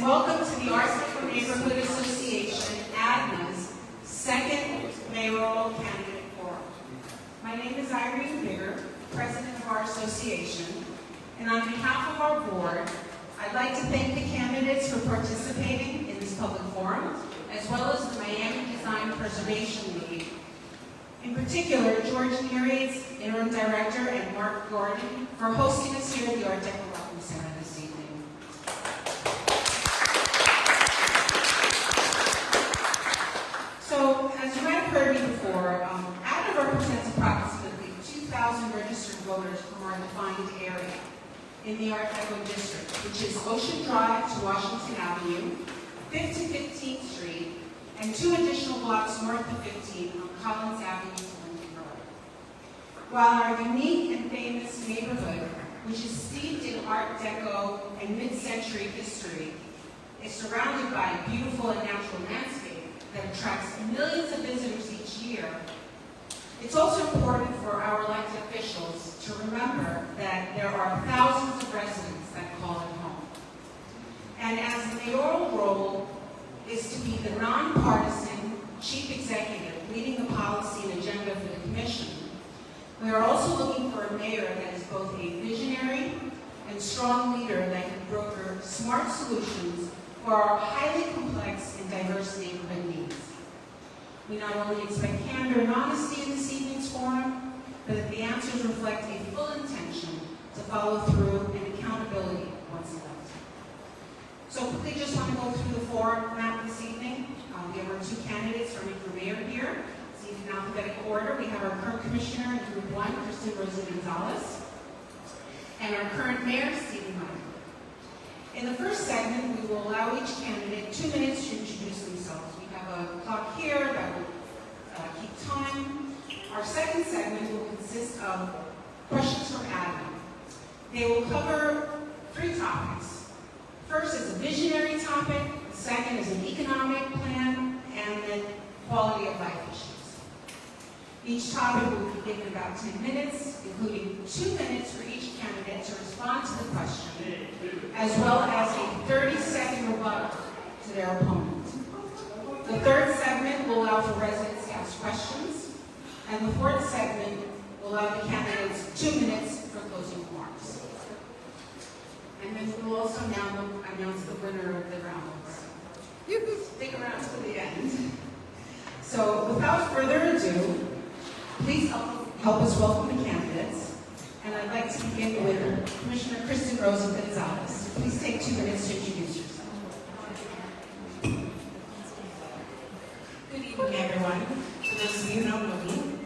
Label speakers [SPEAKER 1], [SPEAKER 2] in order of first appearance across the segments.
[SPEAKER 1] and welcome to the Arts Deco Neighborhood Association, ADNA's second Mayoral Candidate Forum. My name is Irene Bigger, President of our association, and on behalf of our board, I'd like to thank the candidates for participating in this public forum, as well as the Miami Design Preservation League. In particular, George Nereid's Interim Director and Mark Gordon for hosting us here at the Art Deco Welcome Center this evening. So, as you might have heard me before, ADNA represents approximately 2,000 registered voters from our defined area in the Art Deco district, which is Ocean Drive to Washington Avenue, 5th to 15th Street, and 2 additional blocks north of 15 on Collins Avenue to Lincoln Road. While our unique and famous neighborhood, which is steeped in Art Deco and mid-century history, is surrounded by a beautiful and natural landscape that attracts millions of visitors each year, it's also important for our elected officials to remember that there are thousands of residents that call it home. And as the mayoral role is to be the nonpartisan chief executive leading the policy and agenda for the commission, we are also looking for a mayor that is both a visionary and strong leader that can broker smart solutions for our highly complex and diverse neighborhood needs. We not only expect candor and honesty in this evening's forum, but that the answers reflect a full intention to follow through and accountability once elected. So quickly, just want to go through the format this evening. We have our 2 candidates for mayor here. So in alphabetical order, we have our current commissioner in Group 1, Kristen Rosa Gonzalez, and our current mayor, Stephen Meyer. In the first segment, we will allow each candidate 2 minutes to introduce themselves. We have a clock here that will keep time. Our second segment will consist of questions from ADNA. They will cover 3 topics. First is a visionary topic, the second is an economic plan, and then quality of life issues. Each topic will be given about 10 minutes, including 2 minutes for each candidate to respond to the question, as well as a 30-second rebuttal to their opponent. The third segment will allow for residents to ask questions, and the fourth segment will allow the candidates 2 minutes for closing remarks. And then we will also now announce the winner of the round. You can stick around till the end. So without further ado, please help us welcome the candidates. And I'd like to begin with Commissioner Kristen Rosa Gonzalez. Please take 2 minutes to introduce yourself.
[SPEAKER 2] Good evening, everyone. For those of you who don't know me,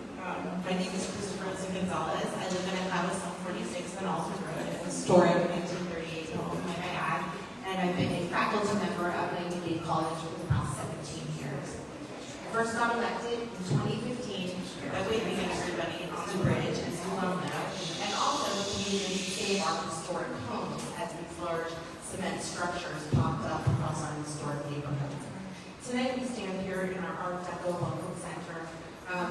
[SPEAKER 2] my name is Kristen Rosa Gonzalez. I live in a house on 46 on Alton Road. It was historic 1938 home, might I add. And I've been a faculty member at Miami Dade College for the past 17 years. I first got elected in 2015 by waving at everybody in New Bridge, as you well know, and also the community to save our historic homes as these large cement structures popped up across our historic neighborhood. Tonight we stand here in our Art Deco Welcome Center,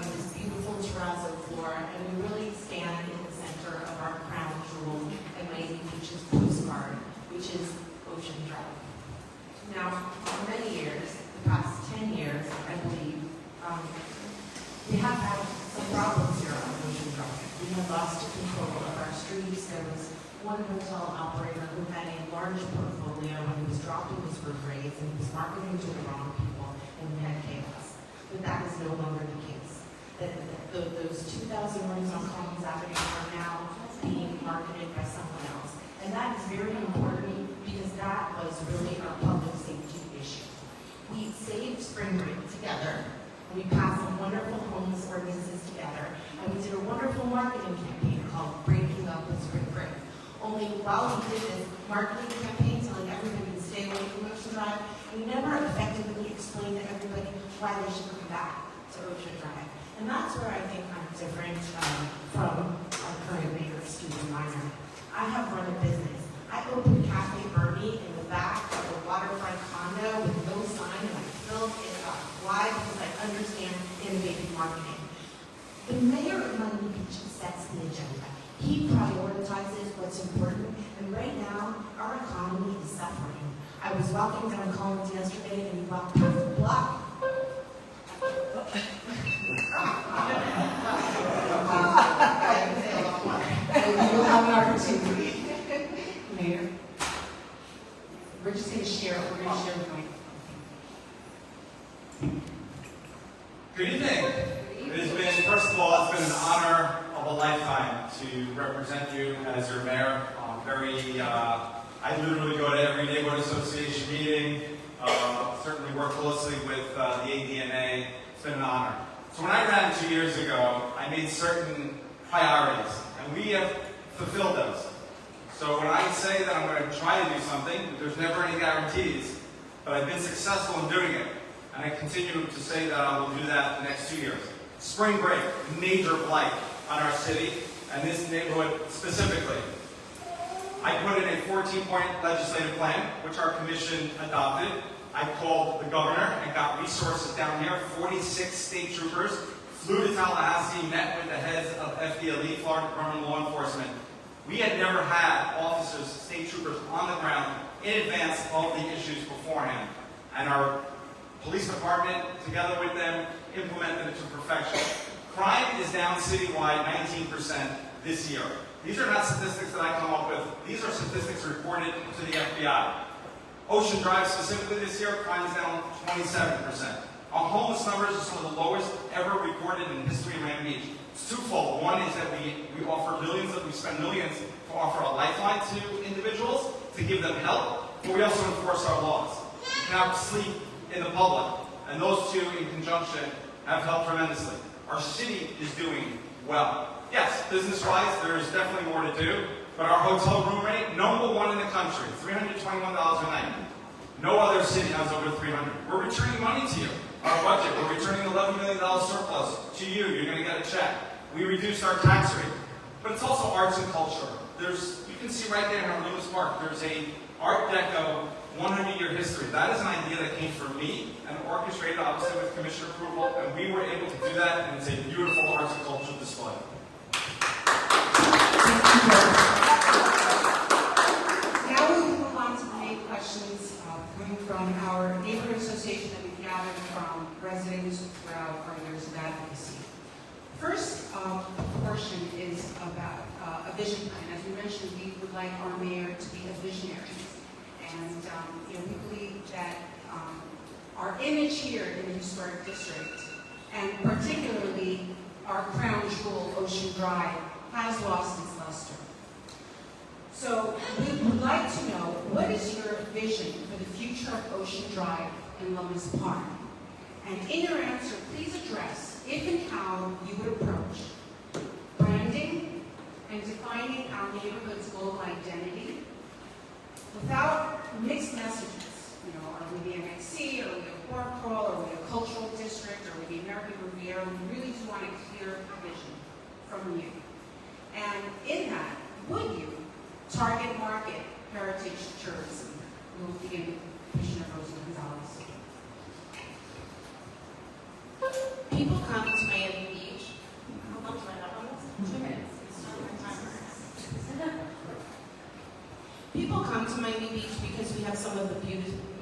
[SPEAKER 2] this beautiful terrazzo floor, and we really stand in the center of our crown jewel and Miami Beach's postcard, which is Ocean Drive. Now, for many years, the past 10 years, I believe, we have had some problems here on Ocean Drive. We have lost control of our streets. There was one hotel operator who had a large portfolio and he was dropping his roof rates and he was marketing to the wrong people, and we had chaos. But that is no longer the case. Those 2,000 rooms on Collins Avenue are now being marketed by someone else. And that is very important because that was really our public safety issue. We saved Spring Break together. We passed some wonderful homeless ordinances together, and we did a wonderful marketing campaign called Breaking Up with Spring Break. Only while we did this marketing campaign telling everybody to stay away from Ocean Drive, we never effectively explained to everybody why they should come back to Ocean Drive. And that's where I think I'm different from our current mayor, Stephen Meyer. I have run a business. I opened Cafe Bernie in the back of a waterfront condo with no sign, and I filled it up. Why? Because I understand innovative marketing. The mayor of Miami Beach sets the agenda. He prioritizes what's important, and right now, our economy is suffering. I was walking down Collins yesterday and walked past the block.
[SPEAKER 1] You will have an opportunity. Mayor, we're just going to share. We're going to share the mic.
[SPEAKER 3] Good evening. It has been, first of all, it's been an honor of a lifetime to represent you as your mayor. I literally go to every neighborhood association meeting, certainly work closely with the ADNA. It's been an honor. So when I ran 2 years ago, I made certain priorities, and we have fulfilled those. So when I say that I'm going to try to do something, there's never any guarantees, but I've been successful in doing it. And I continue to say that I will do that the next 2 years. Spring break, major blight on our city, and this neighborhood specifically. I put in a 14-point legislative plan, which our commission adopted. I called the governor and got resources down here. 46 state troopers flew to Tallahassee, met with the heads of FDLE, Florida Department of Law Enforcement. We had never had officers, state troopers on the ground in advance of the issues beforehand. And our police department, together with them, implemented it to perfection. Crime is down citywide 19% this year. These are not statistics that I come up with. These are statistics reported to the FBI. Ocean Drive specifically this year, crime is down 27%. Our homeless numbers are some of the lowest ever recorded in the history of Miami Beach. It's twofold. One is that we offer millions, we spend millions to offer a lifeline to individuals, to give them help, but we also enforce our laws. You cannot sleep in the public, and those two in conjunction have helped tremendously. Our city is doing well. Yes, business-wise, there is definitely more to do, but our hotel room rate, #1 in the country, $321 a night. No other city has over 300. We're returning money to you. Our budget, we're returning $11 million surplus to you. You're going to get a check. We reduced our tax rate. But it's also arts and culture. You can see right there in our Lewis Park, there's a Art Deco 100-year history. That is an idea that came from me and orchestrated, obviously, with commissioner approval, and we were able to do that, and it's a beautiful arts and cultural display.
[SPEAKER 1] Now we will move on to the main questions coming from our neighborhood association that we've gathered from residents throughout our years of advocacy. First portion is about a vision plan. As we mentioned, we would like our mayor to be a visionary. And we believe that our image here in the historic district, and particularly our crown jewel, Ocean Drive, has lost its luster. So we would like to know, what is your vision for the future of Ocean Drive and Lummis Park? And in your answer, please address if and how you would approach branding and defining our neighborhood's global identity without mixed messages. Are we the MXC, are we a park crawl, are we a cultural district, are we the American Riviera? We really do want a clear vision from you. And in that, would you target market heritage tourism? We'll begin with Commissioner Rosa Gonzalez.
[SPEAKER 2] People come to Miami Beach. How long do I have on this? 2 minutes. Start my timer. People come to Miami Beach because we have some of the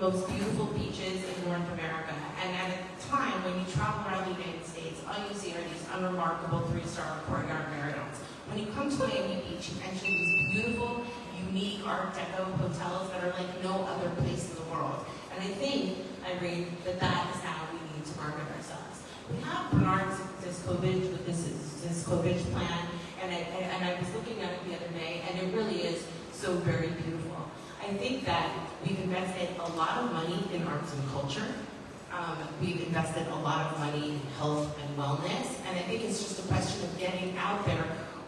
[SPEAKER 2] most beautiful beaches in North America. And at a time when you travel around the United States, all you see are these unremarkable 3-star courtyard marathons. When you come to Miami Beach, you enter these beautiful, unique Art Deco hotels that are like no other place in the world. And I think, Irene, that is how we need to market ourselves. We have Bernard Ziskovich with this Ziskovich plan, and I was looking at it the other day, and it really is so very beautiful. I think that we've invested a lot of money in arts and culture. We've invested a lot of money in health and wellness, and I think it's just a question of getting out there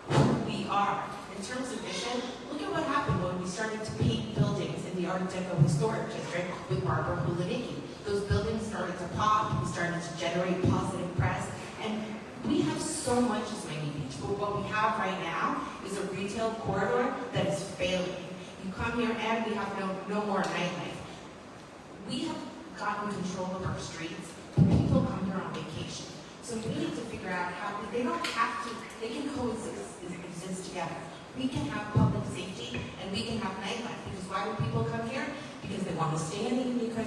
[SPEAKER 2] who we are. In terms of vision, look at what happened when we started to paint buildings in the Art Deco Historic District with Barbara Hulanicki. Those buildings started to pop, we started to generate positive press, and we have so much as Miami Beach, but what we have right now is a retail corridor that is failing. You come here and we have no more nightlife. We have gotten control of our streets, but people come here on vacation. So we need to figure out how, they don't have to, they can exist together. We can have public safety and we can have nightlife, because why do people come here? Because they want to stay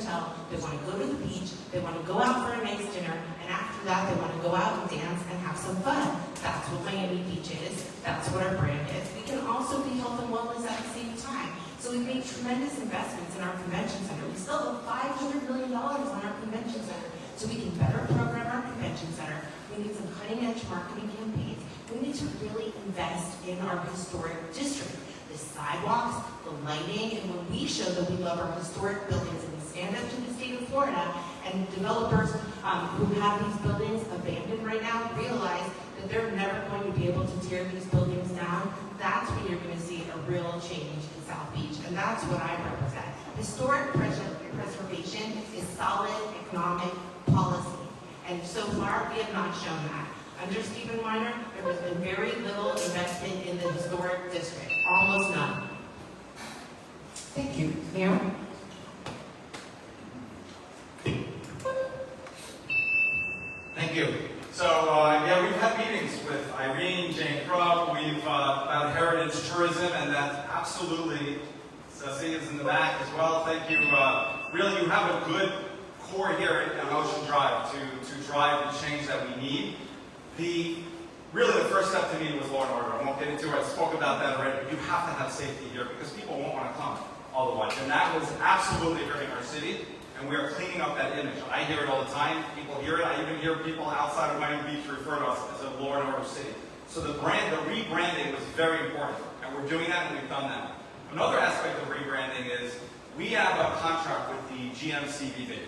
[SPEAKER 2] hotel, they want to go to the beach, they want to go out for a nice dinner, and after that they want to go out and dance and have some fun. That's what Miami Beach is. That's what our brand is. We can also be health and wellness at the same time. So we've made tremendous investments in our convention center. We still have $500 million on our convention center, so we can better program our convention center. We need some cutting-edge marketing campaigns. We need to really invest in our historic district. The sidewalks, the lighting, and when we show that we love our historic buildings and we stand up to the state of Florida, and developers who have these buildings abandoned right now realize that they're never going to be able to tear these buildings down, that's when you're going to see a real change in South Beach, and that's what I represent. Historic preservation is solid economic policy, and so far we have not shown that. Under Stephen Weiner, there has been very little investment in the historic district, almost none.
[SPEAKER 1] Thank you. Mayor?
[SPEAKER 3] Thank you. So, yeah, we've had meetings with Irene, Jane Crow, we've about heritage tourism, and that's absolutely, Ceci is in the back as well. Thank you. Really, you have a good core here at Ocean Drive to drive the change that we need. Really the first step to me was law and order. I won't get into it. I spoke about that already, but you have to have safety here because people won't want to come otherwise. And that was absolutely hurting our city, and we are cleaning up that image. I hear it all the time. People hear it. I even hear people outside of Miami Beach refer to us as a law and order city. So the rebranding was very important, and we're doing that, and we've done that. Another aspect of rebranding is we have a contract with the GMCBV.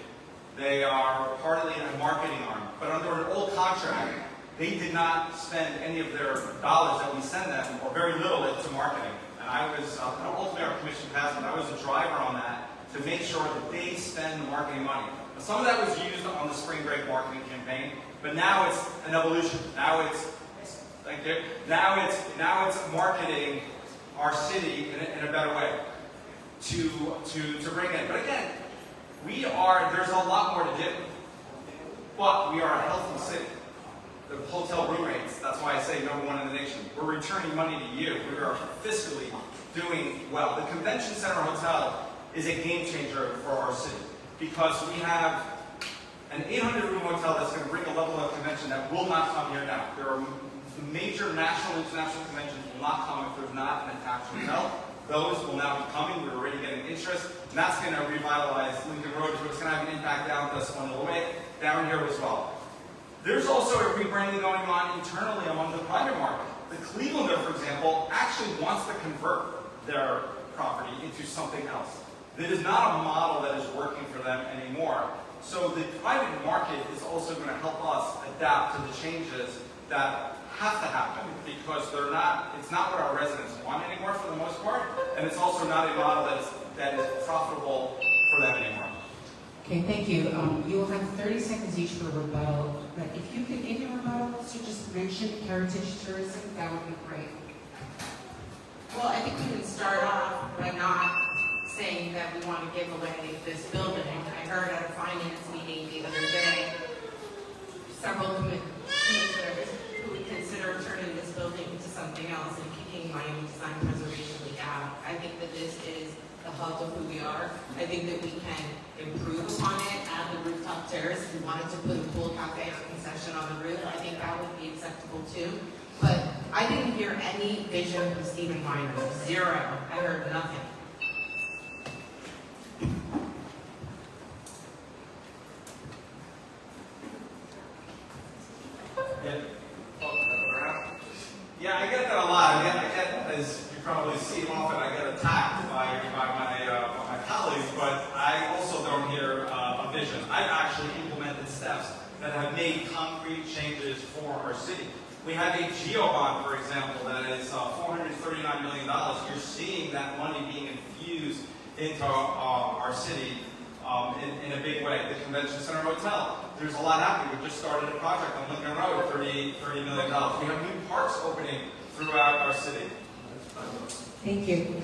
[SPEAKER 3] They are partly a marketing arm, but under an old contract, they did not spend any of their dollars that we send them, or very little, into marketing. And I was, ultimately our commission passed, and I was a driver on that to make sure that they spend the marketing money. Now, some of that was used on the spring break marketing campaign, but now it's an evolution. Now it's marketing our city in a better way to bring in. But again, there's a lot more to do, but we are a healthy city. The hotel room rates, that's why I say #1 in the nation. We're returning money to you. We are fiscally doing well. The Convention Center Hotel is a game changer for our city because we have an 800-room hotel that's going to bring a level of convention that will not come here now. There are major national and international conventions will not come if there's not an attached hotel. Those will now be coming. We're already getting interest. And that's going to revitalize Lincoln Road, so it's going to have an impact down this on the way, down here as well. There's also a rebranding going on internally among the private market. The Clevelander, for example, actually wants to convert their property into something else. That is not a model that is working for them anymore. So the private market is also going to help us adapt to the changes that have to happen because it's not what our residents want anymore for the most part, and it's also not a model that is profitable for them anymore.
[SPEAKER 1] Okay, thank you. You will have 30 seconds each for a rebuttal, but if you could, in your rebuttal, also just mention heritage tourism, that would be great.
[SPEAKER 2] Well, I think we can start off by not saying that we want to give away this building. I heard at a finance meeting the other day, several commissioners who would consider turning this building into something else and kicking Miami Design Preservation League out. I think that this is the hub of who we are. I think that we can improve upon it, add the rooftop terrace. If we wanted to put a pool cafe or concession on the roof, I think that would be acceptable too. But I didn't hear any vision from Stephen Weiner. Zero. I heard nothing.
[SPEAKER 3] Yeah, I get that a lot. I get, as you probably see often, I get attacked by my colleagues, but I also don't hear a vision. I've actually implemented steps that have made concrete changes for our city. We have a GEO bond, for example, that is $439 million. You're seeing that money being infused into our city in a big way. The Convention Center Hotel, there's a lot happening. We just started a project on Lincoln Road, $30 million. We have new parks opening throughout our city.
[SPEAKER 1] Thank you.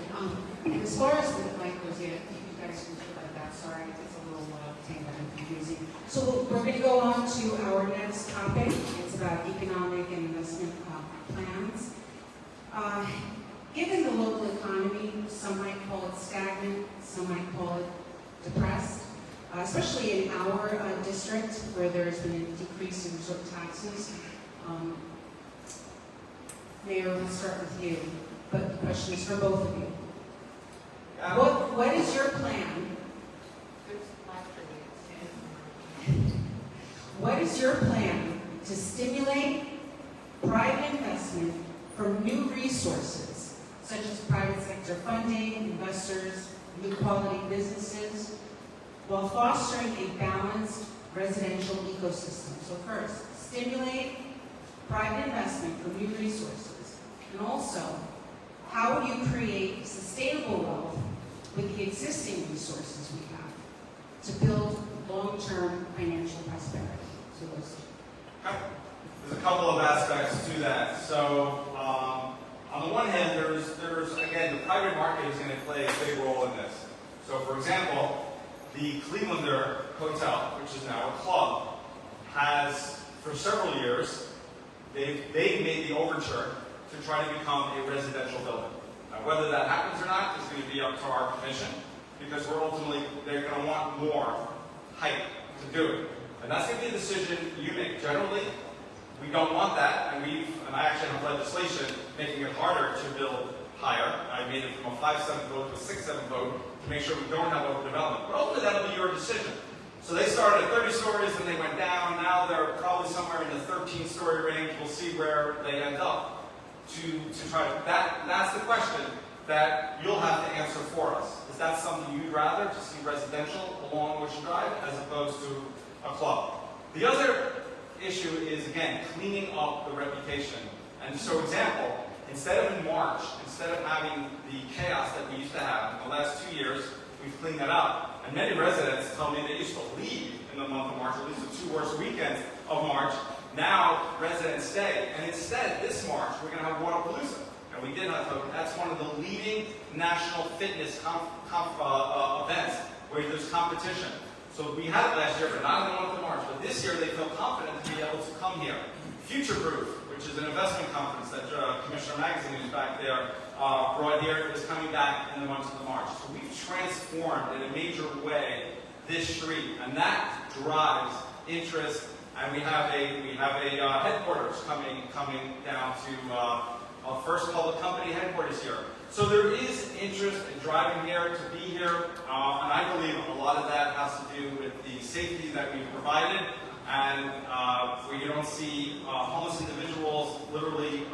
[SPEAKER 1] And as far as the mic goes, yeah, you guys can talk about that. Sorry, it's a little tangled and confusing. So we're going to go on to our next topic. It's about economic and investment plans. Given the local economy, some might call it stagnant, some might call it depressed. especially in our district where there's been a decrease in resort taxes. Mayor, we'll start with you, but the question is for both of you. What is your plan? What is your plan to stimulate private investment from new resources, such as private sector funding, investors, new quality businesses, while fostering a balanced residential ecosystem? So first, stimulate private investment from new resources. And also, how do you create sustainable wealth with the existing resources we have to build long-term financial prosperity? So those.
[SPEAKER 3] There's a couple of aspects to that. So, on the one hand, there's again, the private market is going to play a big role in this. So, for example, the Clevelander Hotel, which is now a club, has, for several years, they've made the overture to try to become a residential building. Now, whether that happens or not is going to be up to our commission, because they're going to want more height to do it. And that's going to be a decision you make. Generally, we don't want that, and I actually have legislation making it harder to build higher. I made it from a 5-7 vote to a 6-7 vote to make sure we don't have overdevelopment. But ultimately, that'll be your decision. So they started at 30 stories, and they went down. Now they're probably somewhere in the 13-story range. We'll see where they end up. To try to, that's the question that you'll have to answer for us. Is that something you'd rather to see residential along Ocean Drive as opposed to a club? The other issue is, again, cleaning up the reputation. And so, example, instead of in March, instead of having the chaos that we used to have in the last 2 years, we've cleaned that up. And many residents tell me they used to leave in the month of March, at least the 2 worst weekends of March. Now, residents stay. And instead, this March, we're going to have Waterpalooza. And we did have, that's one of the leading national fitness events where there's competition. So we had it last year, but not in the month of March. But this year, they feel confident to be able to come here. Future Proof, which is an investment conference that Commissioner Magazine, who's back there, brought here, is coming back in the month of March. So we've transformed in a major way this street, and that drives interest. And we have a headquarters coming down to our first public company headquarters here. So there is interest in driving here, to be here, and I believe a lot of that has to do with the safety that we've provided, and where you don't see homeless individuals literally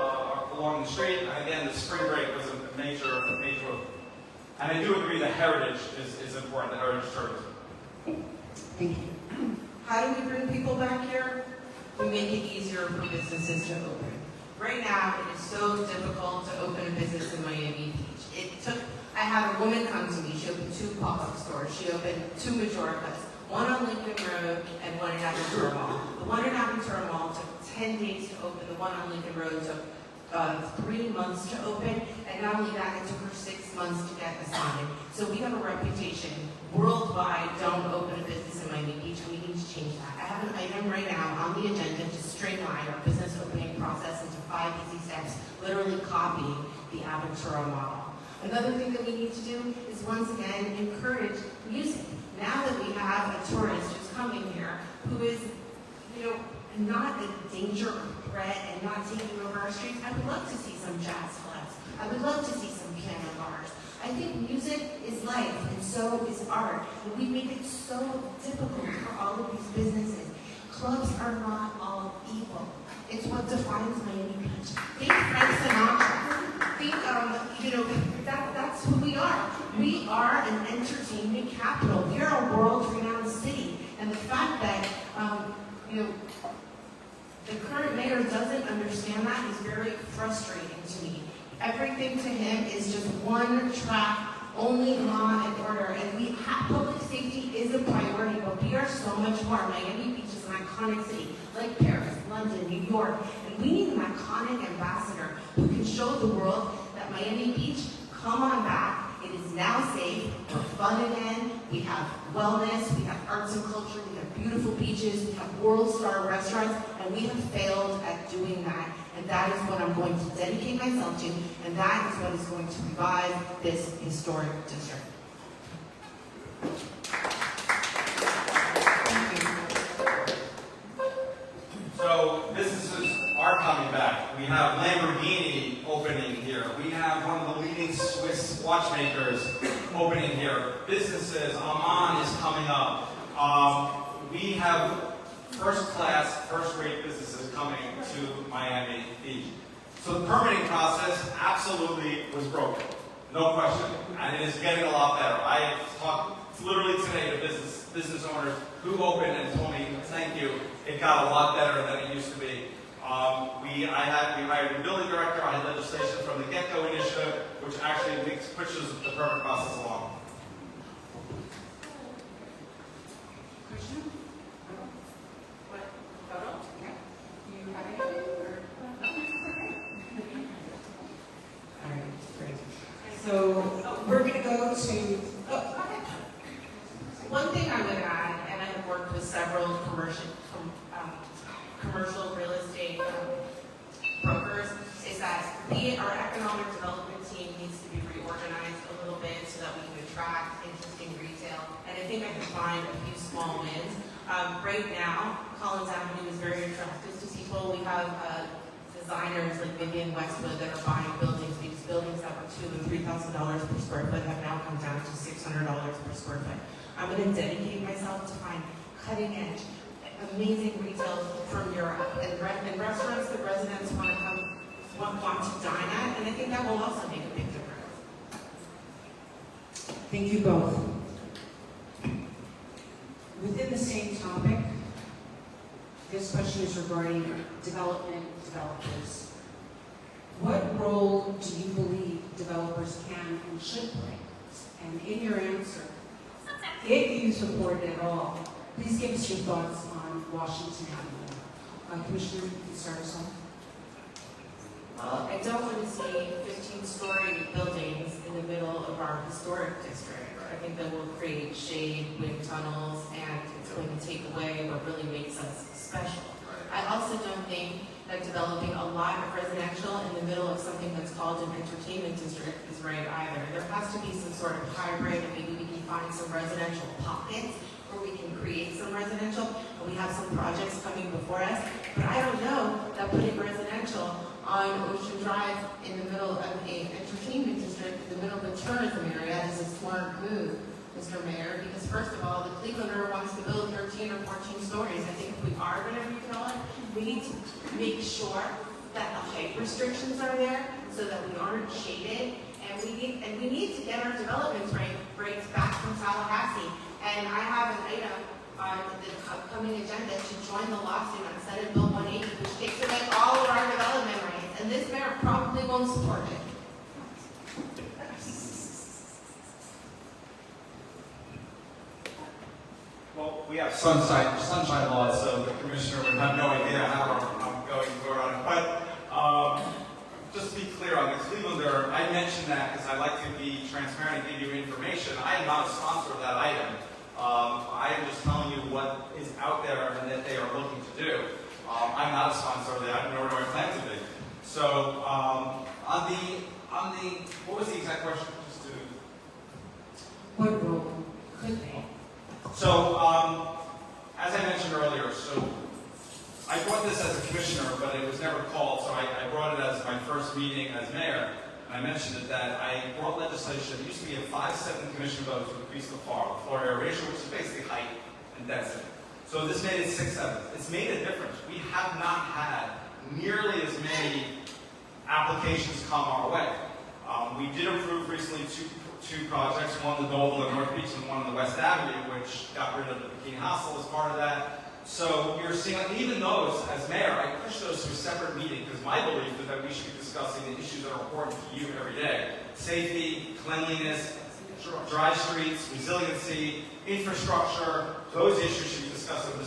[SPEAKER 3] along the street. And again, the spring break was a major. And I do agree that heritage is important, the heritage tourism.
[SPEAKER 1] Thank you.
[SPEAKER 2] How do we bring people back here? We make it easier for businesses to open. Right now, it is so difficult to open a business in Miami Beach. I had a woman come to me. She opened 2 pop-up stores. She opened 2 Majoricas, one on Lincoln Road and one in Aventura Mall. The one in Aventura Mall took 10 days to open. The one on Lincoln Road took 3 months to open. And not only that, it took her 6 months to get assigned. So we have a reputation worldwide, don't open a business in Miami Beach, and we need to change that. I have an item right now on the agenda to streamline our business opening process into 5 easy steps, literally copying the Aventura model. Another thing that we need to do is once again encourage music. Now that we have a tourist who's coming here who is, not a danger or threat and not taking over our streets, I would love to see some jazz clubs. I would love to see some piano bars. I think music is life, and so is art. And we make it so difficult for all of these businesses. Clubs are not all evil. It's what defines Miami Beach. Think Frank Sinatra. Think, that's who we are. We are an entertainment capital. We are a world-renowned city. And the fact that, the current mayor doesn't understand that is very frustrating to me. Everything to him is just one track, only law and order. And public safety is a priority, but we are so much more. Miami Beach is an iconic city, like Paris, London, New York. And we need an iconic ambassador who can show the world that Miami Beach, come on back. It is now safe. We're fun again. We have wellness. We have arts and culture. We have beautiful beaches. We have world-star restaurants. And we have failed at doing that. And that is what I'm going to dedicate myself to. And that is what is going to revive this historic district.
[SPEAKER 3] watchmakers opening here, businesses, Amman is coming up. We have first-class, first-rate businesses coming to Miami Beach. So the permitting process absolutely was broken, no question, and it is getting a lot better. I talked literally today to business owners who opened and told me, thank you, it got a lot better than it used to be. We hired a building director. I had legislation from the Deco initiative, which actually pushes the permit process along.
[SPEAKER 1] Question? What? Photo? Okay. Do you have anything?
[SPEAKER 2] All right, great. So we're going to go to, one thing I would add, and I have worked with several commercial real estate brokers, is that our economic development team needs to be reorganized a little bit so that we can attract interesting retail. And I think I can find a few small wins. Right now, Collins Avenue is very attractive to people. We have designers like Vivian Westwood that are buying buildings. These buildings that were $2,000 to $3,000 per square foot have now come down to $600 per square foot. I'm going to dedicate myself to find cutting edge, amazing retail from Europe and restaurants that residents want to dine at, and I think that will also make a big difference.
[SPEAKER 1] Thank you both. Within the same topic, this question is regarding developers. What role do you believe developers can and should play? And in your answer, if you support it at all, please give us your thoughts on Washington Avenue. Commissioner, you can start us off.
[SPEAKER 2] Well, I don't want to see 15-story buildings in the middle of our historic district. I think that will create shade, wind tunnels, and it's going to take away what really makes us special. I also don't think that developing a lot of residential in the middle of something that's called an entertainment district is right either. There has to be some sort of hybrid, and maybe we can find some residential pockets where we can create some residential, and we have some projects coming before us. But I don't know that putting residential on Ocean Drive in the middle of an entertainment district, in the middle of a tourism area, is a smart move, Mr. Mayor, because first of all, the Clevelander wants to build 13 or 14 stories. I think if we are going to redevelop, we need to make sure that the height restrictions are there so that we aren't shaded, and we need to get our development rates back from Tallahassee. And I have an item on the upcoming agenda to join the lawsuit on Senate Bill 180, which takes away all of our development rights, and this mayor probably won't support it.
[SPEAKER 3] Well, we have sunshine laws, so the commissioner would have no idea how I'm going to vote on it. But just to be clear on the Clevelander, I mentioned that because I like to be transparent and give you information. I am not a sponsor of that item. I am just telling you what is out there and that they are looking to do. I'm not a sponsor of that, nor do I plan to be. So, on the, what was the exact question? Just to...
[SPEAKER 1] What role could they?
[SPEAKER 3] So, as I mentioned earlier, so I brought this as a commissioner, but it was never called, so I brought it as my first meeting as mayor. I mentioned it that I brought legislation. It used to be a 5-7 commission vote to increase the floor area ratio, which is basically height and density. So this made it 6-7. It's made a difference. We have not had nearly as many applications come our way. We did approve recently two projects, one the Noble in North Beach and one in the West Avenue, which got rid of the bikini hostel as part of that. So you're seeing, even those, as mayor, I push those to a separate meeting because my belief is that we should be discussing the issues that are important to you every day. Safety, cleanliness, dry streets, resiliency, infrastructure, those issues should be discussed at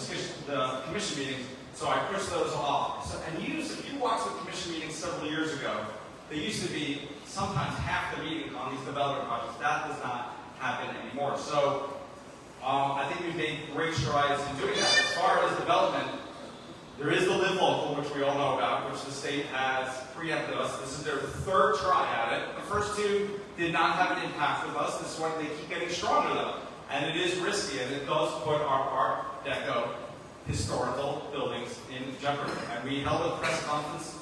[SPEAKER 3] the commission meetings. So I push those off. So, and if you watch the commission meetings several years ago, they used to be sometimes half the meeting on these development projects. That does not happen anymore. So I think we've made great strides in doing that. As far as development, there is the Live Local, which we all know about, which the state has preempted us. This is their third try at it. The first two did not have an impact with us. This one, they keep getting stronger though. And it is risky, and it does put our Art Deco historical buildings in jeopardy. And we held a press conference,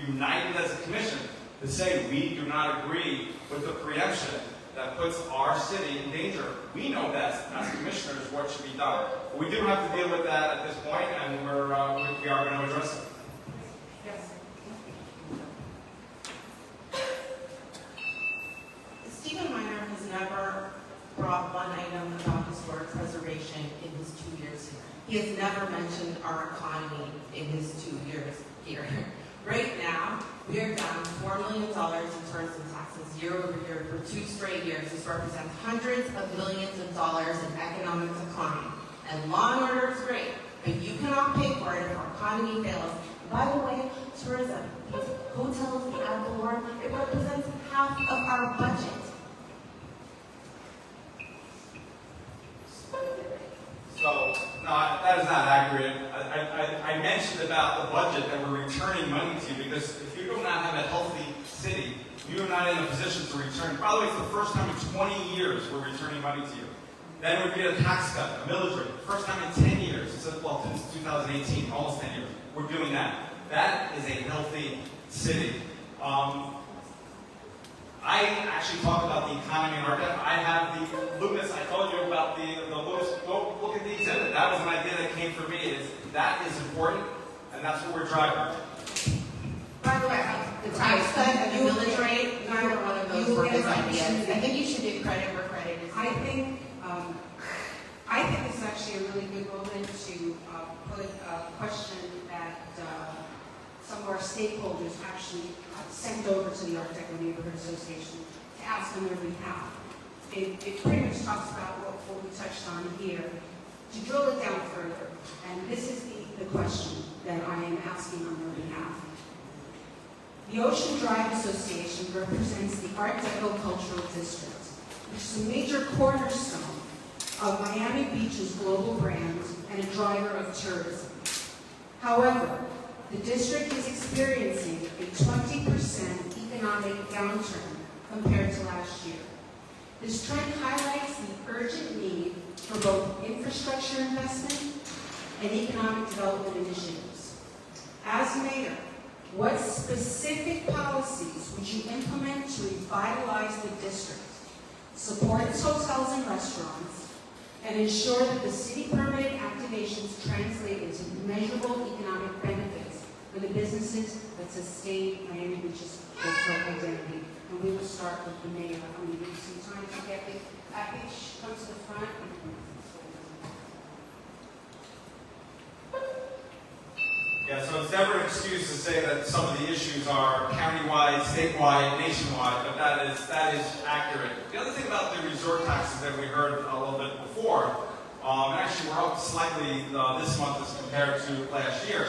[SPEAKER 3] united as a commission, to say we do not agree with the preemption that puts our city in danger. We know best, as commissioners, what should be done. But we do have to deal with that at this point, and we are going to address it.
[SPEAKER 1] Yes.
[SPEAKER 2] Stephen Miner has never brought one item about historic preservation in his 2 years here. He has never mentioned our economy in his 2 years here. Right now, we are down $4 million in tourism taxes year over year for 2 straight years. This represents hundreds of millions of dollars in economic decline. And law and order is great, but you cannot pay for it if our economy fails. By the way, tourism, hotels, the ad valorem, it represents half of our budget.
[SPEAKER 3] So, no, that is not accurate. I mentioned about the budget that we're returning money to you because if you do not have a healthy city, you are not in a position to return. By the way, it's the first time in 20 years we're returning money to you. Then would be a tax cut, a millage rate. First time in 10 years. Well, since 2018, almost 10 years. We're doing that. That is a healthy city. I actually talk about the economy in our debt. I have the Loomis, I told you about the Loomis, go look at the exhibit. That was an idea that came from me. That is important, and that's what we're driving.
[SPEAKER 2] By the way, the tax cut and the millage rate, neither one of those were his ideas. I think you should give credit where credit is due.
[SPEAKER 1] I think this is actually a really good moment to put a question that some of our stakeholders actually sent over to the Art Deco Neighborhood Association to ask on their behalf. It pretty much talks about what we touched on here. To drill it down further, and this is the question that I am asking on their behalf. The Ocean Drive Association represents the Art Deco Cultural District, which is a major cornerstone of Miami Beach's global brand and a driver of tourism. However, the district is experiencing a 20% economic downturn compared to last year. This trend highlights the urgent need for both infrastructure investment and economic development initiatives. As mayor, what specific policies would you implement to revitalize the district, support its hotels and restaurants, and ensure that the city permitted activations translate into measurable economic benefits for the businesses that sustain Miami Beach's cultural identity? And we will start with the mayor. I'm going to give you some time to get the package, come to the front.
[SPEAKER 3] Yeah, so it's never an excuse to say that some of the issues are countywide, statewide, nationwide, but that is accurate. The other thing about the resort taxes that we heard a little bit before, and actually we're up slightly this month as compared to last year,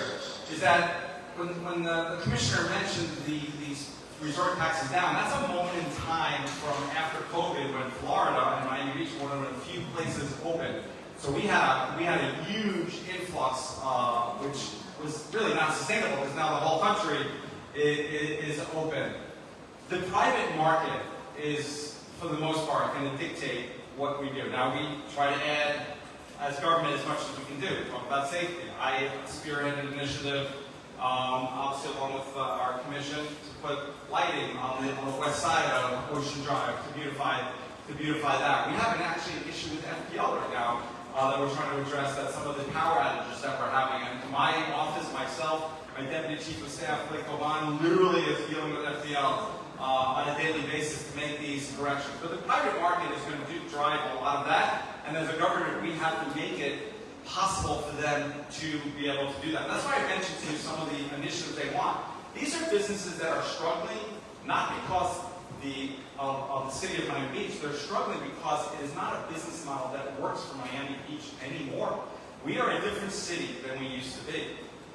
[SPEAKER 3] is that when the commissioner mentioned these resort taxes down, that's a moment in time from after COVID when Florida and Miami Beach were one of the few places open. So we had a huge influx, which was really not sustainable because now the whole country is open. The private market is, for the most part, going to dictate what we do. Now we try to add, as government, as much as we can do. Talk about safety. I spearheaded an initiative, obviously along with our commission, to put lighting on the west side of Ocean Drive to beautify that. We have actually an issue with FPL right now that we're trying to address, that some of the power outages that we're having. And my office, myself, my deputy chief of staff, Blake Oban, literally is dealing with FPL on a daily basis to make these corrections. But the private market is going to drive a lot of that, and as a government, we have to make it possible for them to be able to do that. And that's why I mentioned to you some of the initiatives they want. These are businesses that are struggling, not because of the city of Miami Beach. They're struggling because it is not a business model that works for Miami Beach anymore. We are a different city than we used to be.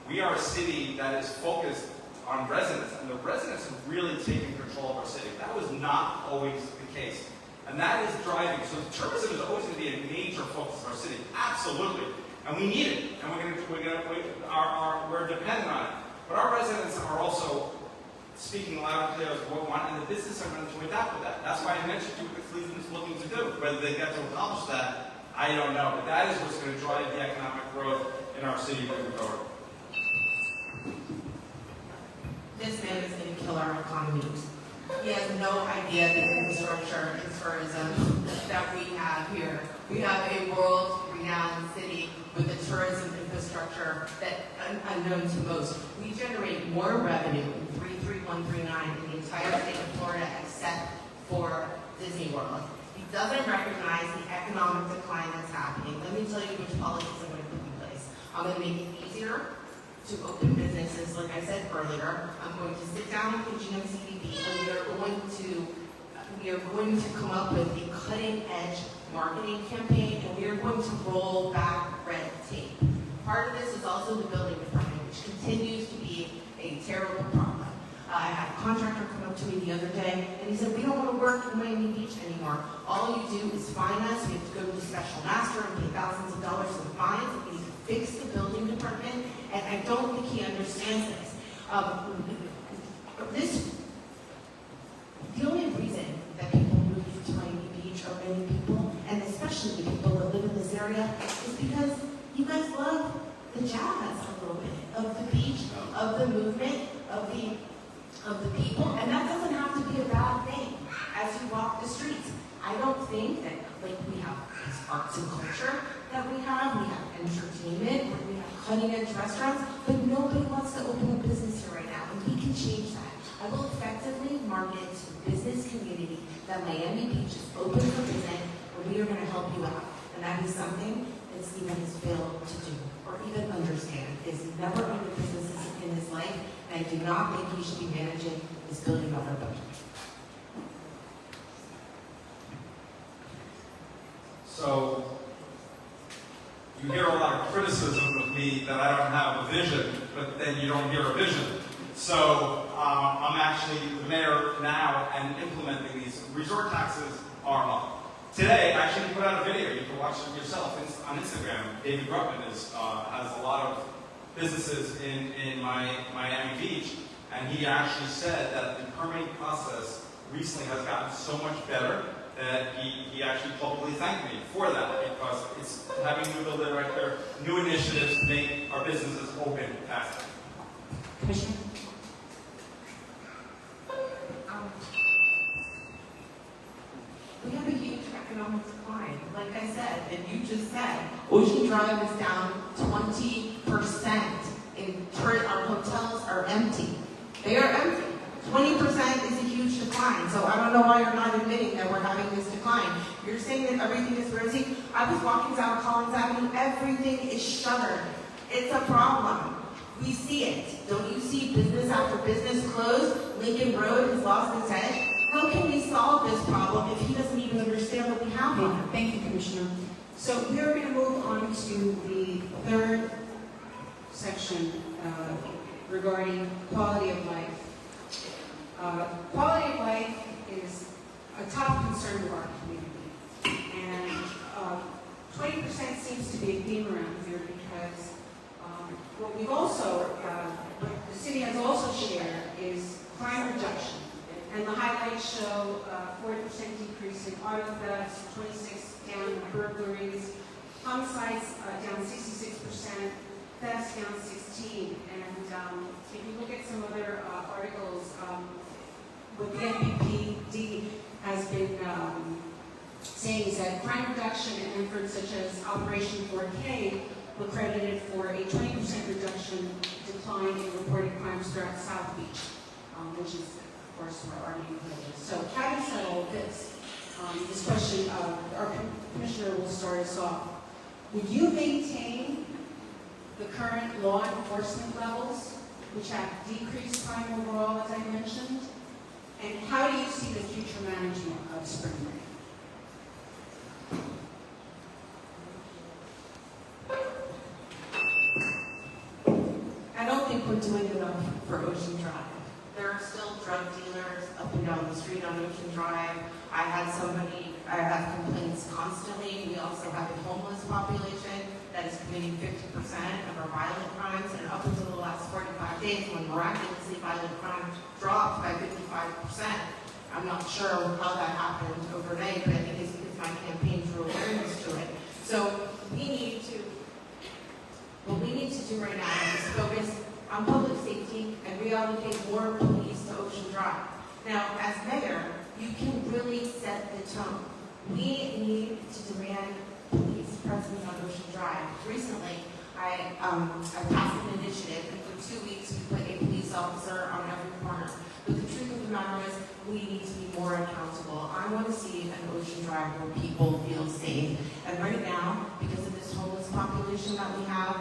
[SPEAKER 3] We are a city that is focused on residents, and the residents have really taken control of our city. That was not always the case. And that is driving. So tourism is always going to be a major focus of our city. Absolutely. And we need it. And we're dependent on it. But our residents are also speaking loud and clear as to what we want, and the business are going to adapt with that. That's why I mentioned you what Cleveland's looking to do. Whether they get to accomplish that, I don't know. But that is what's going to drive the economic growth in our city moving forward.
[SPEAKER 2] This man is going to kill our economy. He has no idea the infrastructure and tourism that we have here. We have a world-renowned city with a tourism infrastructure that unknown to most. We generate more revenue in 33139 in the entire state of Florida except for Disney World. He doesn't recognize the economic decline that's happening. Let me tell you which policies I'm going to put in place. I'm going to make it easier to open businesses, like I said earlier. I'm going to sit down with the GMCDB and we are going to come up with a cutting-edge marketing campaign, and we are going to roll back red tape. Part of this is also the building department, which continues to be a terrible problem. I had a contractor come up to me the other day, and he said, we don't want to work in Miami Beach anymore. All you do is fine us. We have to go to the special master and pay thousands of dollars in fines. We need to fix the building department, and I don't think he understands this. The only reason that people move to Miami Beach, or many people, and especially the people that live in this area, is because you guys love the jazz a little bit, of the beach, of the movement, of the people, and that doesn't have to be a bad thing as you walk the streets. I don't think that, like, we have this arts and culture that we have entertainment, where we have cutting-edge restaurants, but nobody wants to open a business here right now, and we can change that. I will effectively market to the business community that Miami Beach is open for business, and we are going to help you out. And that is something that Stephen has failed to do, or even understand. He's never owned a business in his life, and I do not think he should be managing this $1 billion budget.
[SPEAKER 3] So, you hear a lot of criticism of me that I don't have a vision, but then you don't hear a vision. So, I'm actually the mayor now and implementing these. Resort taxes are up. Today, I actually put out a video. You can watch it yourself on Instagram. David Grutman has a lot of businesses in Miami Beach, and he actually said that the permitting process recently has gotten so much better that he actually publicly thanked me for that, because it's having new building right there, new initiatives to make our businesses open faster.
[SPEAKER 2] Commissioner? We have a huge economic decline. Like I said, and you just said, Ocean Drive is down 20% in our hotels are empty. They are empty. 20% is a huge decline. So I don't know why you're not admitting that we're having this decline. You're saying that everything is rosy. I was walking down Collins Avenue. Everything is shuttered. It's a problem. We see it. Don't you see business after business closed? Lincoln Road has lost its edge. How can we solve this problem if he doesn't even understand what we have on it?
[SPEAKER 1] Thank you, Commissioner. So we are going to move on to the third section regarding quality of life. Quality of life is a top concern of our community, and 20% seems to be a theme around here, because what we've also, what the city has also shared is crime reduction. And the highlights show 40% decrease in auto thefts, 26 down in burglaries, homicides down 66%, thefts down 16. And if you look at some other articles, what the NPPD has been saying is that crime reduction and efforts such as Operation 4K were credited for a 20% reduction decline in reported crimes throughout South Beach, which is, of course, where our neighborhood is. So, having said all this, this question, our commissioner will start us off. Would you maintain the current law enforcement levels, which have decreased crime overall, as I mentioned? And how do you see the future management of Spring Break?
[SPEAKER 2] I don't think we're doing enough for Ocean Drive. There are still drug dealers up and down the street on Ocean Drive. I have complaints constantly. We also have a homeless population that is committing 50% of our violent crimes, and up until the last 45 days, when miraculously violent crime dropped by 55%. I'm not sure how that happened overnight, but I think it's because my campaign drew awareness to it. So what we need to do right now is focus on public safety. safety and reallocate more police to Ocean Drive. Now, as mayor, you can really set the tone. We need to demand police presence on Ocean Drive. Recently, I passed an initiative, and for 2 weeks we put a police officer on every corner. But the truth of the matter is, we need to be more accountable. I want to see an Ocean Drive where people feel safe. And right now, because of this homeless population that we have,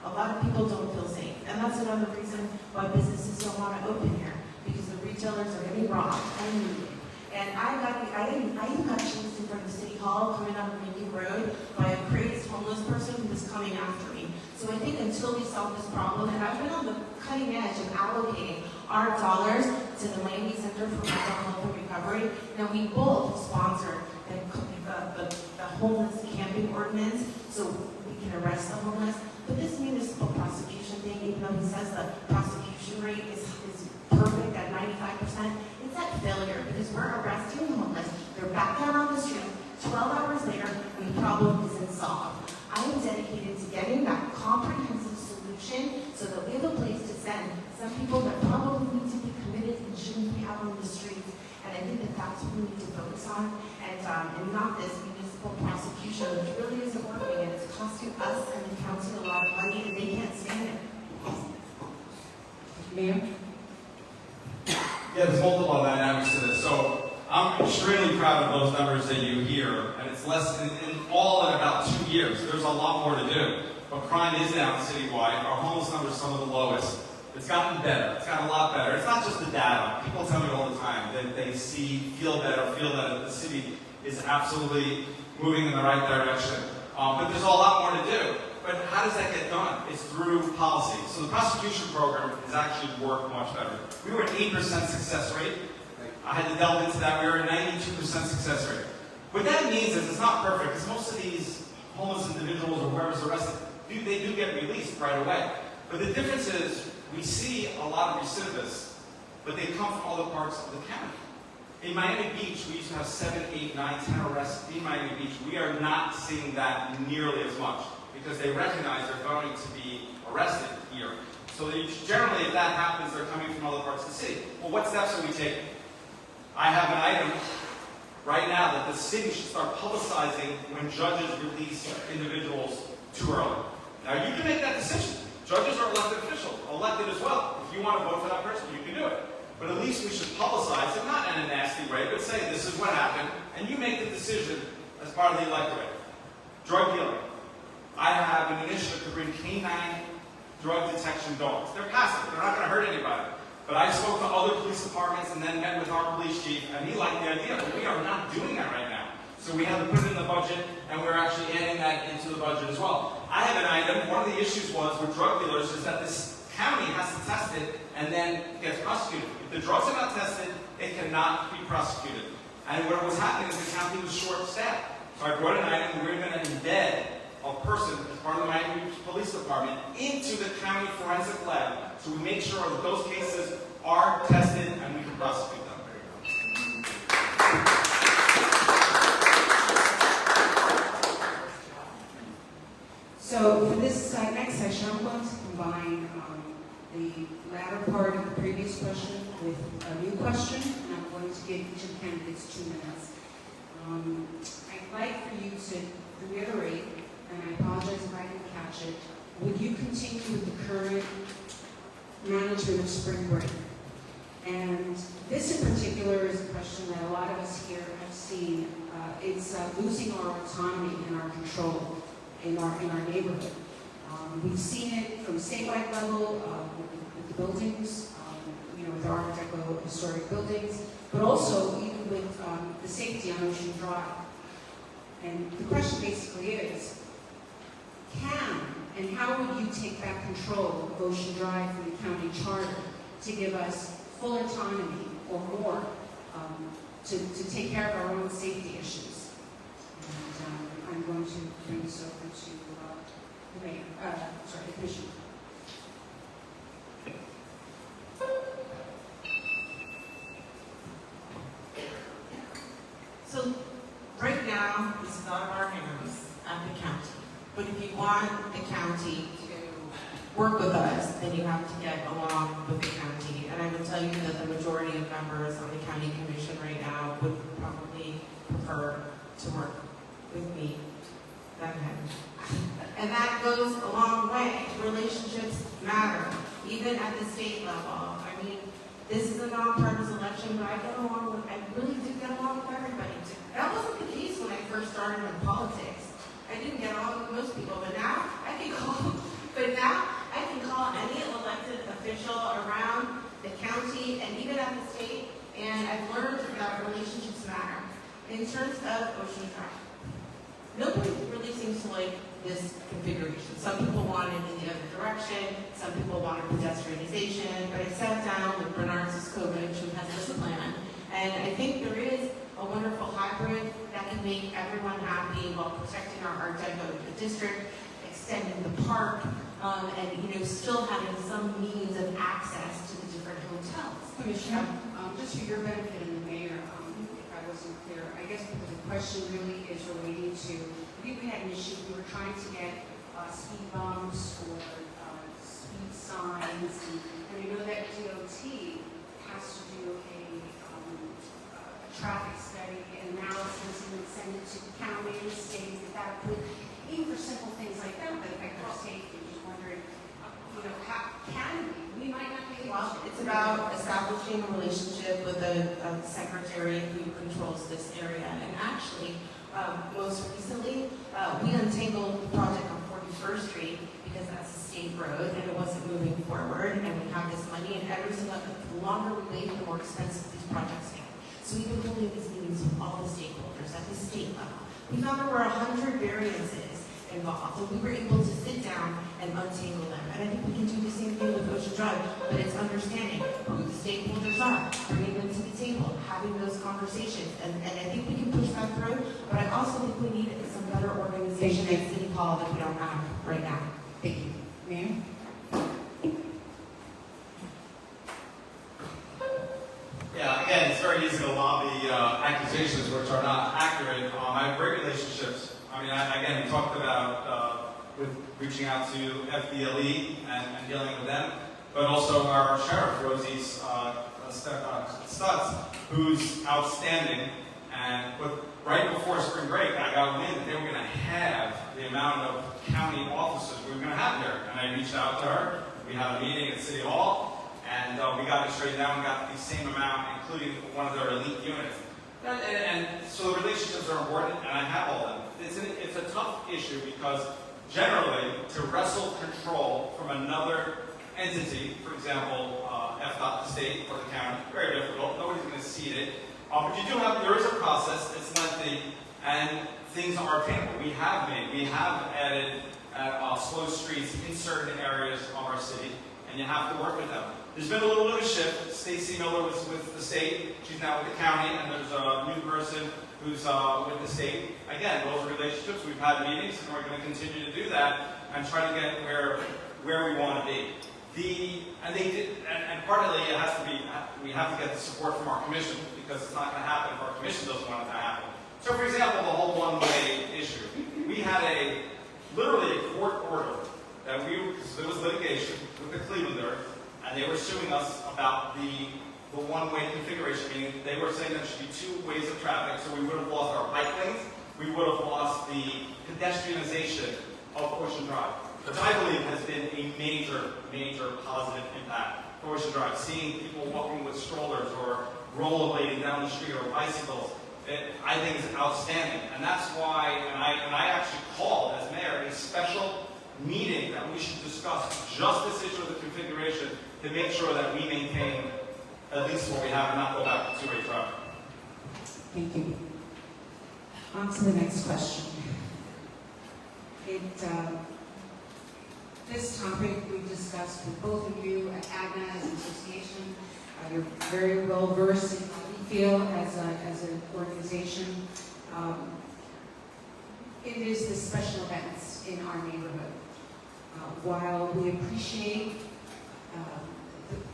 [SPEAKER 2] a lot of people don't feel safe. And that's another reason why businesses don't want to open here, because the retailers are getting robbed and looted. And I even got chased in front of City Hall coming out of Lincoln Road by a crazed homeless person who was coming after me. So I think until we solve this problem, and I've been on the cutting edge of allocating our dollars to the Laney Center for Mental Health and Recovery. Now, we both sponsored the homeless camping ordinance, so we can arrest the homeless. But this municipal prosecution thing, even though he says the prosecution rate is perfect at 95%, it's at failure because we're arresting the homeless. They're back out on the street 12 hours later, and the problem isn't solved. I am dedicated to getting that comprehensive solution so that we have a place to send some people that probably need to be committed and shouldn't be out on the streets. And I think that that's what we need to focus on, and not this municipal prosecution, which really isn't working, and it's costing us and the county a lot of money, and they can't stand it.
[SPEAKER 1] Mayor?
[SPEAKER 3] Yeah, there's multiple dynamics to this. So I'm extremely proud of those numbers that you hear, and it's less in all in about 2 years. There's a lot more to do. But crime is down citywide. Our homeless numbers are some of the lowest. It's gotten better. It's gotten a lot better. It's not just the data. People tell me all the time that they feel that the city is absolutely moving in the right direction. But there's a lot more to do. But how does that get done? It's through policy. So the prosecution program has actually worked much better. We were at 8% success rate. I had to delve into that. We were at 92% success rate. What that means is it's not perfect, because most of these homeless individuals or whoever's arrested, they do get released right away. But the difference is we see a lot of recidivists, but they come from other parts of the county. In Miami Beach, we used to have 7, 8, 9, 10 arrests in Miami Beach. We are not seeing that nearly as much, because they recognize they're going to be arrested here. So generally, if that happens, they're coming from other parts of the city. Well, what steps are we taking? I have an item right now that the city should start publicizing when judges release individuals too early. Now, you can make that decision. Judges are elected officials, elected as well. If you want to vote for that person, you can do it. But at least we should publicize it, not in a nasty way, but say this is what happened, and you make the decision as part of the electorate. Drug dealing. I have an initiative to bring canine drug detection dogs. They're passive. They're not going to hurt anybody. But I spoke to other police departments and then met with our police chief, and he liked the idea, but we are not doing that right now. So we have to put it in the budget, and we're actually adding that into the budget as well. I have an item. One of the issues was with drug dealers is that this county has to test it and then gets prosecuted. If the drugs are not tested, it cannot be prosecuted. And what was happening is the county was short-staffed. So I brought an item. We're going to embed a person as part of the Miami Beach Police Department into the county forensic lab, so we make sure that those cases are tested and we can prosecute them.
[SPEAKER 1] So for this next session, I'm going to combine the latter part of the previous question with a new question, and I'm going to give each of the candidates 2 minutes. I'd like for you to reiterate, and I apologize if I didn't catch it, would you continue with the current management of spring break? And this in particular is a question that a lot of us here have seen. It's losing our autonomy and our control in our neighborhood. We've seen it from statewide level with the buildings, with our Deco historic buildings, but also even with the safety on Ocean Drive. And the question basically is, can and how would you take back control of Ocean Drive from the county charter to give us full autonomy or more to take care of our own safety issues? And I'm going to bring this over to the mayor, the commissioner.
[SPEAKER 2] So right now, it's out of our hands at the county. But if you want the county to work with us, then you have to get along with the county. And I would tell you that the majority of members on the county commission right now would probably prefer to work with me than him. And that goes a long way. Relationships matter, even at the state level. I mean, this is a nonpartisan election, but I really do get along with everybody. That wasn't the case when I first started in politics. I didn't get along with most people, but now I can call any elected official around the county and even at the state, and I've learned that relationships matter. In terms of Ocean Drive, nobody really seems to like this configuration. Some people want it in the other direction, some people want pedestrianization, but I sat down with Bernard Siskovich, who has this plan, and I think there is a wonderful hybrid that can make everyone happy while protecting our Art Deco district, extending the park, and still having some means of access to the different hotels.
[SPEAKER 1] Commissioner, just for your benefit and the mayor, if I wasn't clear, I guess the question really is relating to, I think we had an issue, we were trying to get speed bumps or speed signs, and we know that DOT has to do a traffic study analysis and then send it to the county and the state, that would, even for simple things like that affect our safety. Just wondering, how can we might not be able
[SPEAKER 2] Well,
[SPEAKER 1] to.
[SPEAKER 2] it's about establishing a relationship with the secretary who controls this area. And actually, most recently, we untangled the project on 41st Street because that's a state road and it wasn't moving forward. And we have this money, and the longer we wait, the more expensive these projects get. So we've been holding these meetings with all the stakeholders at the state level. We found there were 100 variances involved, and we were able to sit down and untangle them. And I think we can do the same thing with Ocean Drive, but it's understanding who the stakeholders are, bringing them to the table, having those conversations, and I think we can push that through, but I also think we need some better organization at City Hall that we don't have right now. Thank you.
[SPEAKER 1] Ma'am?
[SPEAKER 3] Yeah, again, it's very easy to lobby accusations which are not accurate. I have great relationships. I mean, again, we talked about with reaching out to FDLE and dealing with them, but also our sheriff, Rosie Stutz, who's outstanding. And right before spring break, I got wind that they were going to have the amount of county officers we were going to have here. And I reached out to her. We had a meeting at City Hall, and we got it straightened out. We got the same amount, including one of their elite units. And so the relationships are important, and I have all of them. It's a tough issue because generally, to wrestle control from another entity, for example, FDOT, the state, or the county, very difficult. Nobody's going to cede it. But there is a process. It's lengthy, and things are attainable. We have added slow streets in certain areas of our city, and you have to work with them. There's been a little bit of a shift. Stacy Miller was with the state. She's now with the county, and there's a new person who's with the state. Again, those are relationships. We've had meetings, and we're going to continue to do that and try to get where we want to be. And partly it has to be, we have to get the support from our commission because it's not going to happen if our commission doesn't want it to happen. So, for example, the whole one-way issue. We had literally a court order that because there was litigation with the Clevelander, and they were suing us about the one-way configuration, meaning they were saying there should be two ways of traffic, so we would have lost our bike lanes, we would have lost the pedestrianization of Ocean Drive, which I believe has been a major, major positive impact for Ocean Drive. Seeing people walking with strollers or rollerblading down the street or bicycles, I think is outstanding. And that's why, and I actually called, as mayor, a special meeting that we should discuss just this issue of the configuration to make sure that we maintain at least what we have and not go back to two-way traffic.
[SPEAKER 1] Thank you. On to the next question. This topic we discussed with both of you at ADNA as an association. You're very well versed in how we feel as an organization. It is the special events in our neighborhood. While we appreciate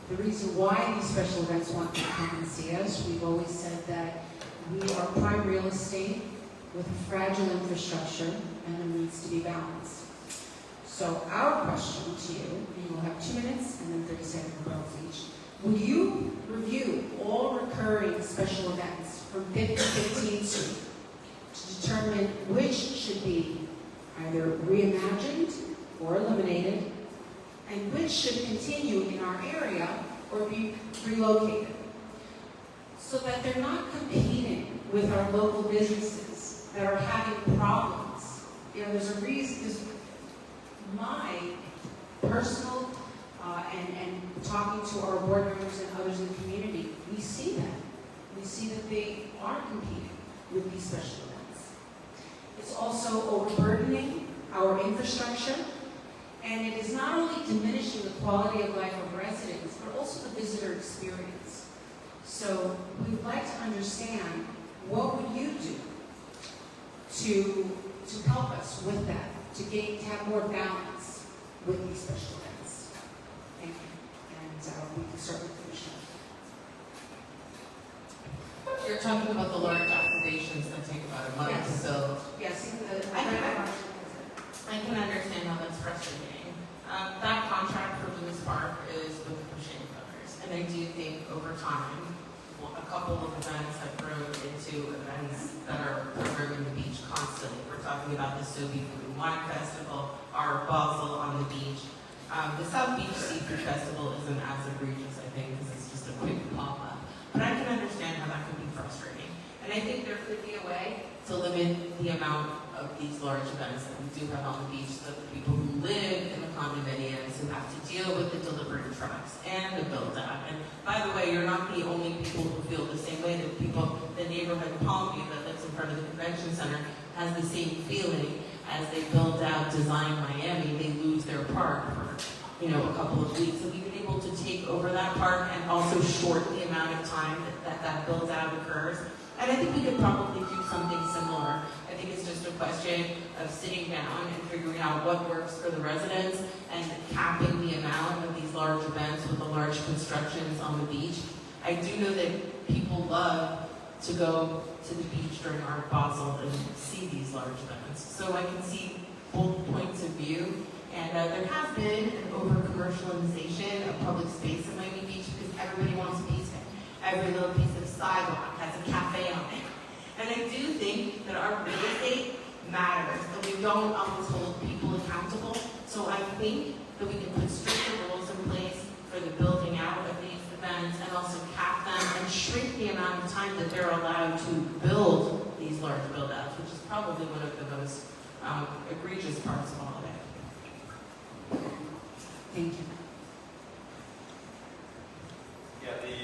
[SPEAKER 1] the reason why these special events want to come and see us, we've always said that we are prime real estate with a fragile infrastructure and there needs to be balance. So our question to you, and you will have 2 minutes and then 30-second rebuttals each. Will you review all recurring special events from 5th to 15th Street to determine which should be either reimagined or eliminated, and which should continue in our area or be relocated, so that they're not competing with our local businesses that are having problems? You know, there's a reason. My personal and talking to our board members and others in the community, we see that. We see that they are competing with these special events. It's also overburdening our infrastructure, and it is not only diminishing the quality of life of residents, but also the visitor experience. So we'd like to understand, what would you do to help us with that, to have more balance with these special events? Thank you. And we can start with Commissioner.
[SPEAKER 2] You're talking about the large activations that take about a month
[SPEAKER 1] Yes.
[SPEAKER 2] to build.
[SPEAKER 1] Yes,
[SPEAKER 2] I can understand how that's frustrating. That contract for Lewis Park is with the Cushing Brothers, and I do think over time, a couple of events have grown into events that are programming the beach constantly. We're talking about the Sobe Food and Wine Festival, our Basel on the beach. The South Beach Seafood Festival isn't as egregious, I think, because it's just a quick pop-up. But I can understand how that could be frustrating. And I think there could be a way to limit the amount of these large events that we do have on the beach, so that the people who live in the condominiums, who have to deal with the delivery trucks and the build-out. And by the way, you're not the only people who feel the same way. The neighborhood in Palmview that lives in front of the convention center has the same feeling. As they build out Design Miami, they lose their park for, a couple of weeks. So we've been able to take over that park and also shorten the amount of time that build out occurs. And I think we could probably do something similar. I think it's just a question of sitting down and figuring out what works for the residents and capping the amount of these large events with the large constructions on the beach. I do know that people love to go to the beach during Art Basel and see these large events. So I can see both points of view. And there has been an over-commercialization of public space in Miami Beach because everybody wants a piece of it. Every little piece of sidewalk has a cafe on it. And I do think that our real estate matters, that we don't always hold people accountable. So I think that we can put stricter rules in place for the building out of these events and also cap them and shrink the amount of time that they're allowed to build these large build-outs, which is probably one of the most egregious parts of all of it.
[SPEAKER 1] Thank you.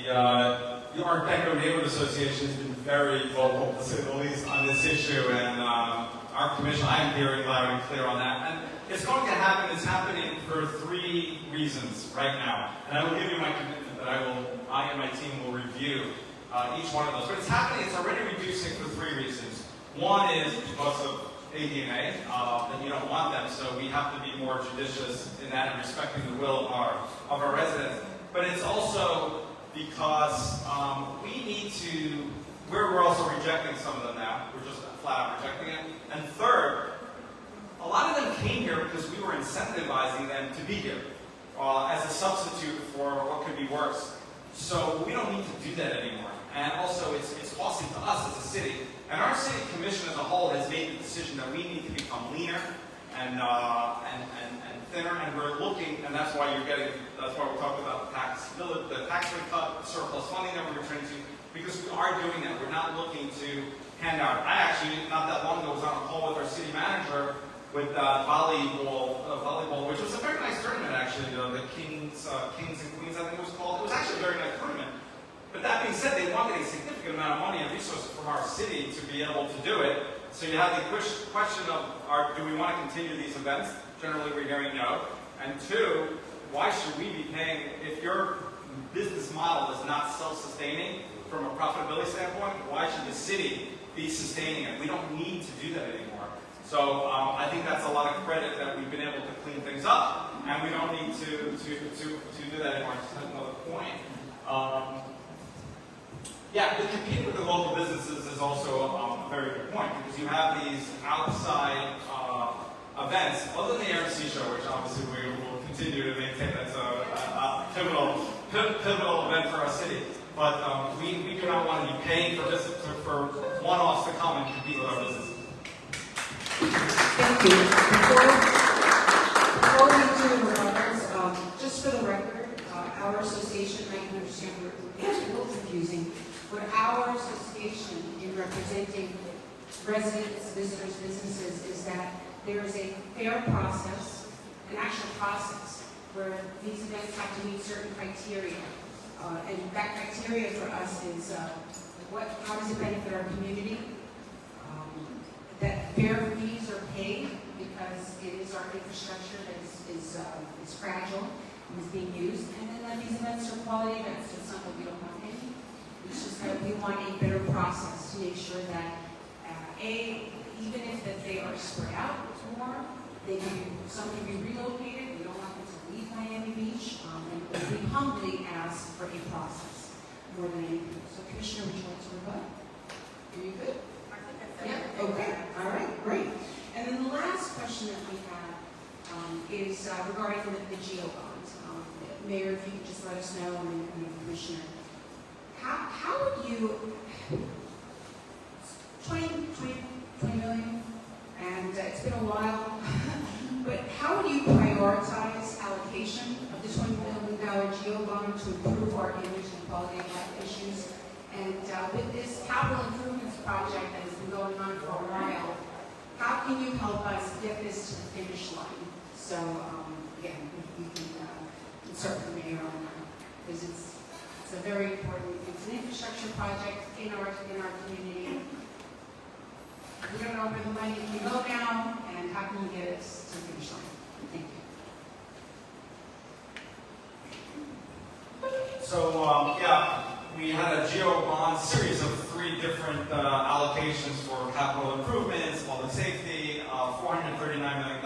[SPEAKER 3] Yeah, the Art Deco Neighborhood Association has been very vocal, to say the least, on this issue, and our commission, I am hearing loud and clear on that. And it's going to happen, it's happening for 3 reasons right now. And I will give you my commitment that I and my team will review each one of those. But it's happening, it's already reducing for 3 reasons. One is because of ADNA, that you don't want them, so we have to be more judicious in that and respecting the will of our residents. But it's also because we're also rejecting some of them now. We're just flat out rejecting it. And third, a lot of them came here because we were incentivizing them to be here as a substitute for what could be worse. So we don't need to do that anymore. And also, it's costly to us as a city. And our city commission as a whole has made the decision that we need to become leaner and thinner. And we're looking, and that's why we're talking about the tax rate cut, the surplus funding that we're returning to, because we are doing that. We're not looking to hand out. I actually, not that long ago, was on a call with our city manager with volleyball, which was a very nice tournament, actually. The Kings and Queens, I think it was called. It was actually a very nice tournament. But that being said, they wanted a significant amount of money and resources from our city to be able to do it. So you have the question of, do we want to continue these events? Generally, we're hearing no. And 2, why should we be paying, if your business model is not self-sustaining from a profitability standpoint, why should the city be sustaining it? We don't need to do that anymore. So I think that's a lot of credit that we've been able to clean things up, and we don't need to do that anymore. Just another point. Yeah, the competing with the local businesses is also a very good point, because you have these outside events, other than the RNC show, which obviously we will continue to maintain as a pivotal event for our city. But we do not want to be paying for one-offs to come and compete with our business.
[SPEAKER 1] Thank you. Before we do remarks, just for the record, our association, I can understand it's a little confusing, but our association in representing residents, visitors, businesses, is that there is a fair process, an actual process, where these events have to meet certain criteria. And that criteria for us is how does it benefit our community? That fair fees are paid because it is our infrastructure that is fragile and is being used. And then that these events are quality events. It's not that we don't want any. It's just that we want a better process to make sure that, even if that they are spread out more, some can be relocated. We don't want them to leave Miami Beach. And we humbly ask for a process more than anything. So, Commissioner, would you like to rebut? Are you good? Yeah, okay, all right, great. And then the last question that we have is regarding the GEO bonds. Mayor, if you could just let us know, and the Commissioner, how would you, 20 million, and it's been a while, but how would you prioritize allocation of the $20 million GEO bond to improve our image and quality of life issues? And with this capital improvements project that has been going on for a while, how can you help us get this to the finish line? So, again, we can insert the mayor on that, because it's a very important, it's an infrastructure project in our community. We don't know where the money can go now, and how can we get us to the finish line? Thank you.
[SPEAKER 3] So, we had a GEO bond series of 3 different allocations for capital improvements, public safety, $439 million,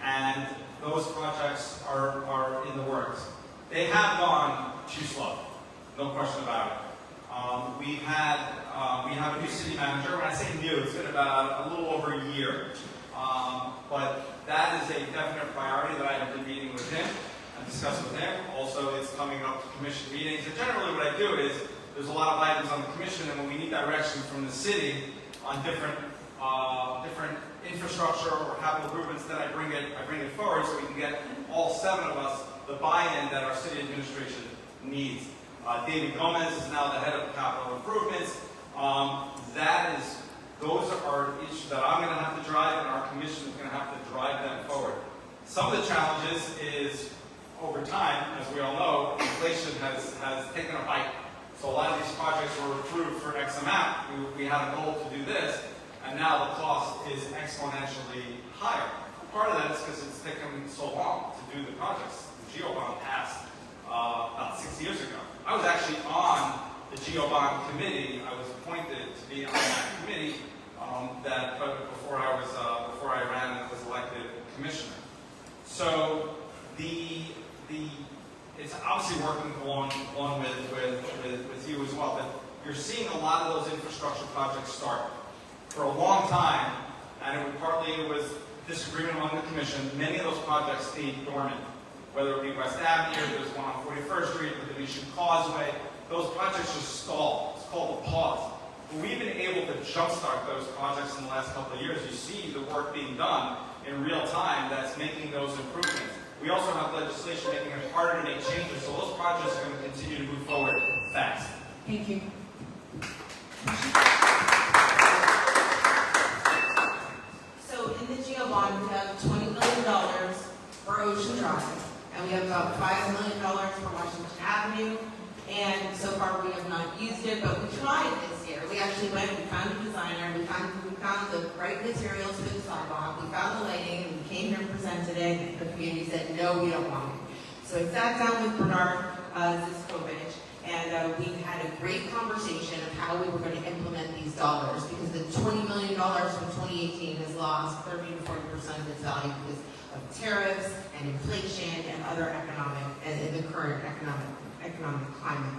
[SPEAKER 3] and those projects are in the works. They have gone too slow, no question about it. We have a new city manager. When I say new, it's been about a little over a year, but that is a definite priority that I have been meeting with him and discuss with him. Also, it's coming up to commission meetings. And generally what I do is, there's a lot of items on the commission, and when we need direction from the city on different infrastructure or capital improvements, then I bring it forward so we can get all 7 of us the buy-in that our city administration needs. David Gomez is now the head of capital improvements. Those are issues that I'm going to have to drive, and our commission is going to have to drive them forward. Some of the challenges is, over time, as we all know, inflation has taken a bite. So a lot of these projects were approved for X amount. We had a goal to do this, and now the cost is exponentially higher. Part of that is because it's taken so long to do the projects. The GEO bond passed about 6 years ago. I was actually on the GEO bond committee. I was appointed to be on that committee before I ran and was elected commissioner. So it's obviously working along with you as well, but you're seeing a lot of those infrastructure projects start for a long time, and it was disagreement among the commission. Many of those projects stayed dormant, whether it be West Avenue, there's one on 41st Street, the Venetian Causeway. Those projects just stalled. It's called a pause. But we've been able to jumpstart those projects in the last couple of years. You see the work being done in real time that's making those improvements. We also have legislation making it harder to make changes, so those projects are going to continue to move forward fast.
[SPEAKER 1] Thank you.
[SPEAKER 2] So in the GEO bond, we have $20 million for Ocean Drive, and we have about $5 million for Washington Avenue. And so far we have not used it, but we tried this year. We actually went, we found a designer, we found the right materials for the sidewalk, we found the lighting, and we came here and presented it, and the community said, no, we don't want it. So I sat down with Bernard Ziskovich, and we had a great conversation of how we were going to implement these dollars, because the $20 million from 2018 has lost 30 to 40% of its value because of tariffs and inflation and other in the current economic climate.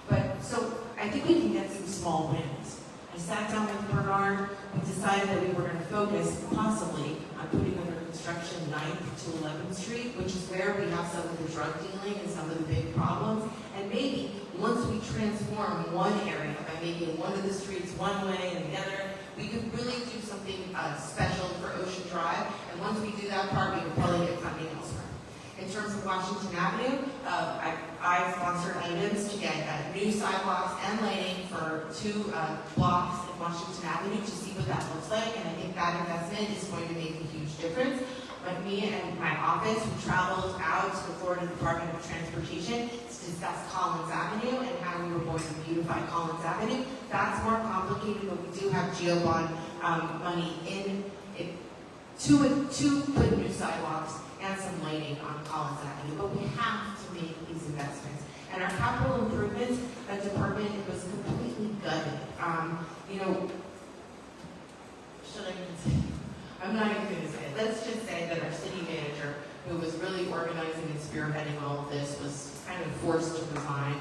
[SPEAKER 2] But so I think we can get some small wins. I sat down with Bernard. We decided that we were going to focus possibly putting under construction 9th to 11th Street, which is where we have some of the drug dealing and some of the big problems. And maybe once we transform one area by making one of the streets one way and the other, we could really do something special for Ocean Drive. And once we do that part, we could probably get funding elsewhere. In terms of Washington Avenue, I sponsored items to get new sidewalks and lighting for 2 blocks in Washington Avenue to see what that looks like, and I think that investment is going to make a huge difference. But me and my office, we traveled out to the Florida Department of Transportation to discuss Collins Avenue and how we were going to beautify Collins Avenue. That's more complicated, but we do have GeoBond money in it to put new sidewalks and some lighting on Collins Avenue, but we have to make these investments. And our capital improvements department was completely gutted. Should I even say? I'm not even going to say it. Let's just say that our city manager, who was really organizing and spearheading all of this, was kind of forced to resign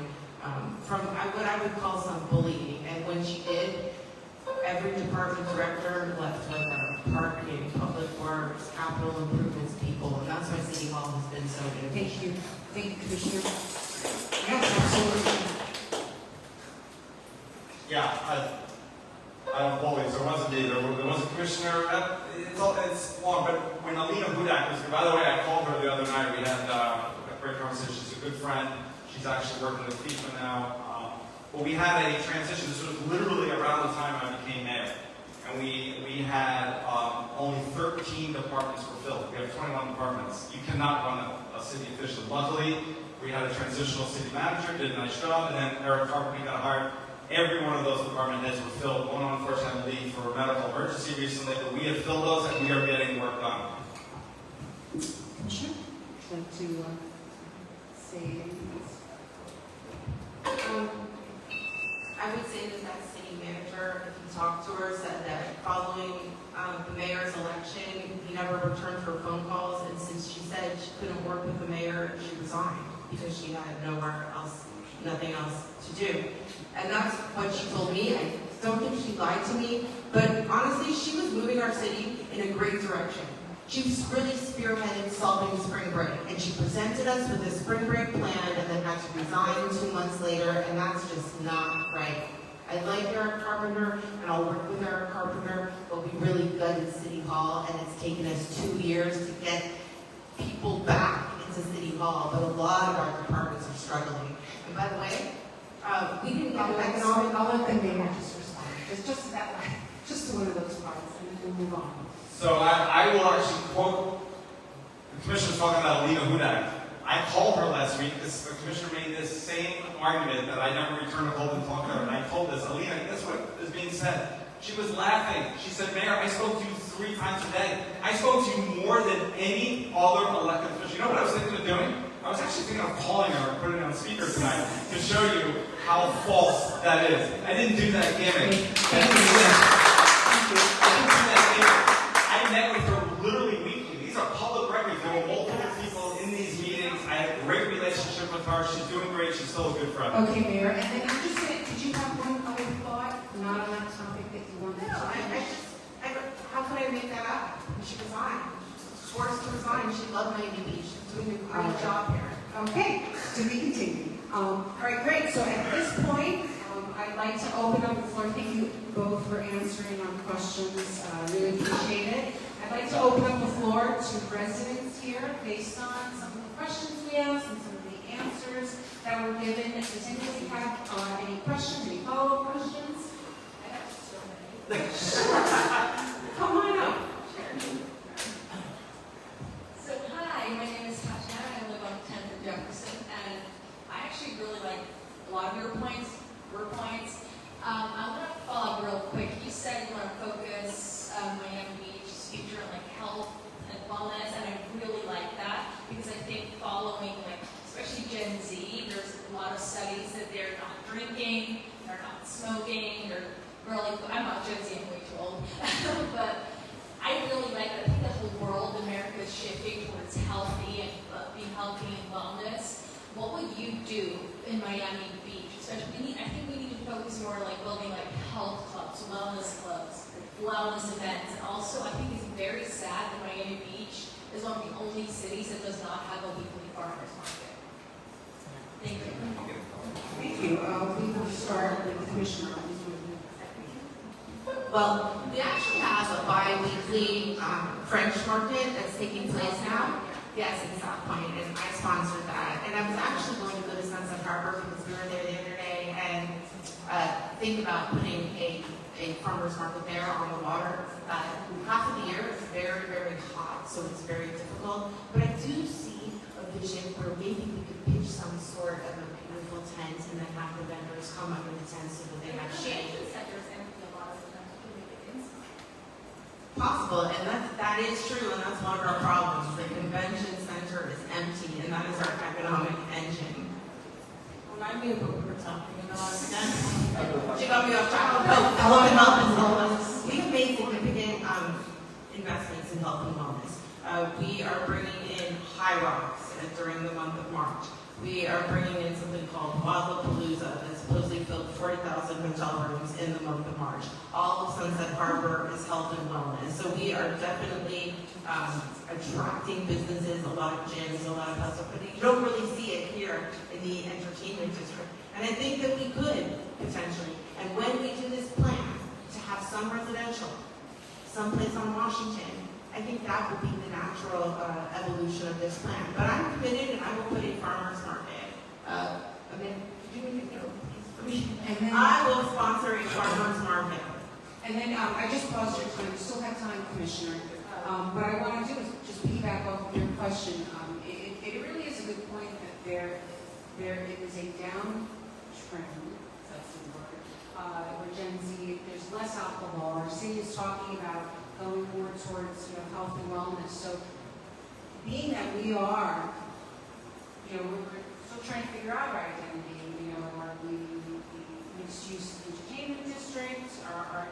[SPEAKER 2] from what I would call some bullying. And when she did, every department director left with our parking, public works, capital improvements people, and that's why City Hall has been so good.
[SPEAKER 1] Thank you. Thank you, Commissioner. Yes, absolutely.
[SPEAKER 3] Yeah, I don't bully, so it wasn't me. There was a commissioner. It's long, but when Alina Hudak was, by the way, I called her the other night. We had a great conversation. She's a good friend. She's actually working with FIFA now. But we had a transition. This was literally around the time I became mayor. And we had only 13 departments were filled. We have 21 departments. You cannot run a city official. Luckily, we had a transitional city manager, did a nice job, and then Eric Carpenter got hired. Every one of those department heads were filled. One unfortunately had leave for a medical emergency recently, but we have filled those and we are getting work done.
[SPEAKER 1] Commissioner, would you like to say anything else?
[SPEAKER 2] I would say that city manager, if you talk to her, said that following the mayor's election, he never returned her phone calls, and since she said she couldn't work with the mayor, she resigned because she had nothing else to do. And that's what she told me. I don't think she lied to me, but honestly, she was moving our city in a great direction. She was really spearheading solving spring break, and she presented us with a spring break plan and then had to resign 2 months later, and that's just not right. I like Eric Carpenter, and I'll work with Eric Carpenter, but we really gutted City Hall, and it's taken us 2 years to get people back into City Hall, but a lot of our departments are struggling. And by the way, we didn't get an economic...
[SPEAKER 1] I'll let the mayor just respond. It's just that way. Just one of those parts, and then we'll move on.
[SPEAKER 3] So I will actually quote, the commissioner was talking about Alina Hudak. I called her last week because the commissioner made this same argument that I never returned a call and talked to her. And I told this, Alina, guess what is being said? She was laughing. She said, Mayor, I spoke to you 3 times a day. I spoke to you more than any other elected official. You know what I was thinking of doing? I was actually thinking of calling her and putting it on speaker tonight to show you how false that is. I didn't do that gimmick. I met with her literally weekly. These are public records. There were multiple people in these meetings. I had a great relationship with her. She's doing great. She's still a good friend.
[SPEAKER 1] Okay, Mayor. And then I'm just saying, did you have one other thought, not on that topic that you wanted to
[SPEAKER 2] how could I make that up? She resigned. Forced to resign. She loved Miami Beach. She's doing a great job here.
[SPEAKER 1] Okay, to be continued. All right, great. So at this point, I'd like to open up the floor. Thank you both for answering our questions. Really appreciate it. I'd like to open up the floor to residents here based on some of the questions we asked and some of the answers that were given. Does anybody have any questions, any follow-up questions? I have so many. Come on up.
[SPEAKER 4] So hi, my name is Tatiana. I live on 10th and Jefferson, and I actually really like a lot of your points. I want to follow up real quick. You said you want to focus Miami Beach's future on like health and wellness, and I really like that because I think following like especially Gen Z, there's a lot of studies that they're not drinking, they're not smoking, they're really. I'm not Gen Z, I'm way too old, but I really like that. I think the whole world, America, is shifting towards healthy and being healthy and wellness. What would you do in Miami Beach? Especially, I think we need to focus more like building like health clubs, wellness events, and also I think it's very sad that Miami Beach is one of the only cities that does not have a weekly farmers market. Thank you.
[SPEAKER 1] Thank you. We will start with the Commissioner.
[SPEAKER 2] Well, we actually have a bi-weekly French market that's taking place now. Yes, in South Point, and I sponsored that. And I was actually going to go to Sunset Harbor because we were there the other day and think about putting a farmer's market there on the water. Half of the year it's very, very hot, so it's very difficult. But I do see a vision where maybe we could pitch some sort of a beautiful tent and then have the vendors come under the tent so that they have shade. Possible, and that is true, and that's one of our problems. The convention center is empty, and that is our economic engine. Remind me of what we were talking about again. She got me off track. Health and wellness. We have made significant investments in health and wellness. We are bringing in High Rocks during the month of March. We are bringing in something called Wadlapalooza that supposedly filled 40,000 hotel rooms in the month of March. All of Sunset Harbor is health and wellness. So we are definitely attracting businesses, a lot of gyms, a lot of hustle. But you don't really see it here in the entertainment district. And I think that we could, potentially. And when we do this plan to have some residential, someplace on Washington, I think that would be the natural evolution of this plan. But I'm committed, and I will put a farmer's market. And then, did you make a note, please, for me?
[SPEAKER 1] And then,
[SPEAKER 2] I will sponsor a farmer's market.
[SPEAKER 1] And then I just paused your time. We still have time, Commissioner. What I want to do is just piggyback off of your question. It really is a good point that there is a downtrend, that's the word, where Gen Z, there's less alcohol. Our city is talking about going more towards health and wellness. So being that we are, we're still trying to figure out our identity. Are we mixed-use entertainment district, our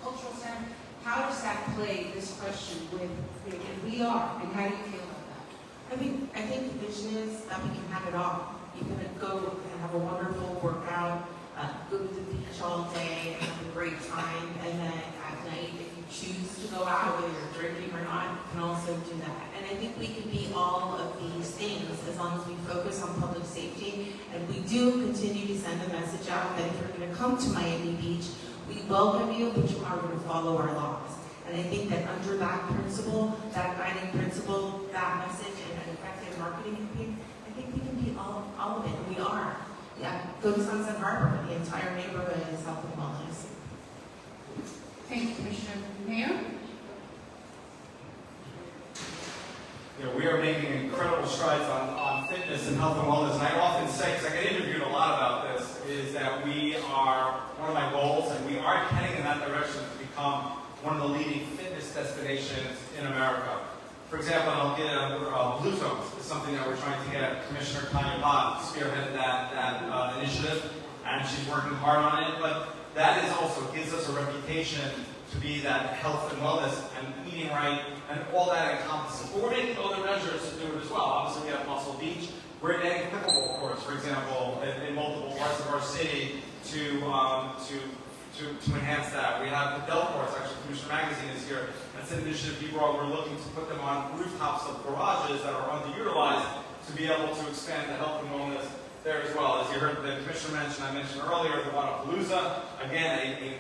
[SPEAKER 1] cultural center? How does that play this question with we are, and how do you feel about that?
[SPEAKER 2] I mean, I think the vision is that we can have it all. You can go and have a wonderful workout, go to the beach all day and have a great time, and then at night, if you choose to go out, whether you're drinking or not, you can also do that. And I think we can be all of these things as long as we focus on public safety, and we do continue to send a message out that if you're going to come to Miami Beach, we welcome you, but you are going to follow our laws. And I think that under that principle, that guiding principle, that message, and an effective marketing campaign, I think we can be all of it, and we are. Yeah, go to Sunset Harbor. The entire neighborhood is health and wellness.
[SPEAKER 1] Thank you, Commissioner. Mayor?
[SPEAKER 3] We are making incredible strides on fitness and health and wellness. And I often say, because I get interviewed a lot about this, is that we are, one of my goals, and we are heading in that direction to become one of the leading fitness destinations in America. For example, I'll get Blue Zones is something that we're trying to get. Commissioner Tanya Bott spearheaded that initiative, and she's working hard on it. But that is also gives us a reputation to be that health and wellness and eating right and all that encompasses. But we're making other measures to do it as well. Obviously, we have Muscle Beach. We're adding pickleball courts, for example, in multiple parts of our city to enhance that. We have the Dell courts. Actually, Commissioner Magazine is here. That's an initiative he brought. We're looking to put them on rooftops of garages that are underutilized to be able to expand the health and wellness there as well. As you heard the Commissioner mention, I mentioned earlier, the Wadapalooza, again,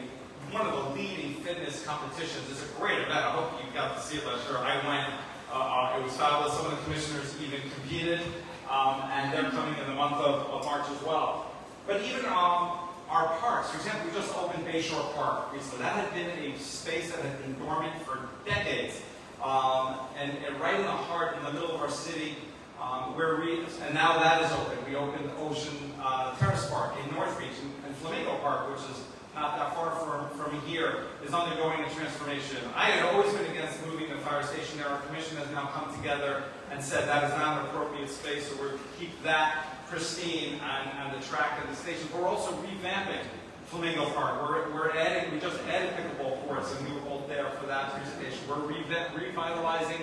[SPEAKER 3] one of the leading fitness competitions. It's a great event. I hope you got to see it last year. I went. It was fabulous. Some of the commissioners even competed, and they're coming in the month of March as well. But even our parks, for example, we just opened Bayshore Park recently. That had been a space that had been dormant for decades, and right in the heart, in the middle of our city, and now that is open. We opened Ocean Terrace Park in North Beach, and Flamingo Park, which is not that far from here, is undergoing a transformation. I had always been against moving the fire station there. Our commission has now come together and said that is not an appropriate space, so we're going to keep that pristine and the track and the station. But we're also revamping Flamingo Park. We just added pickleball courts, and we were both there for that presentation. We're revitalizing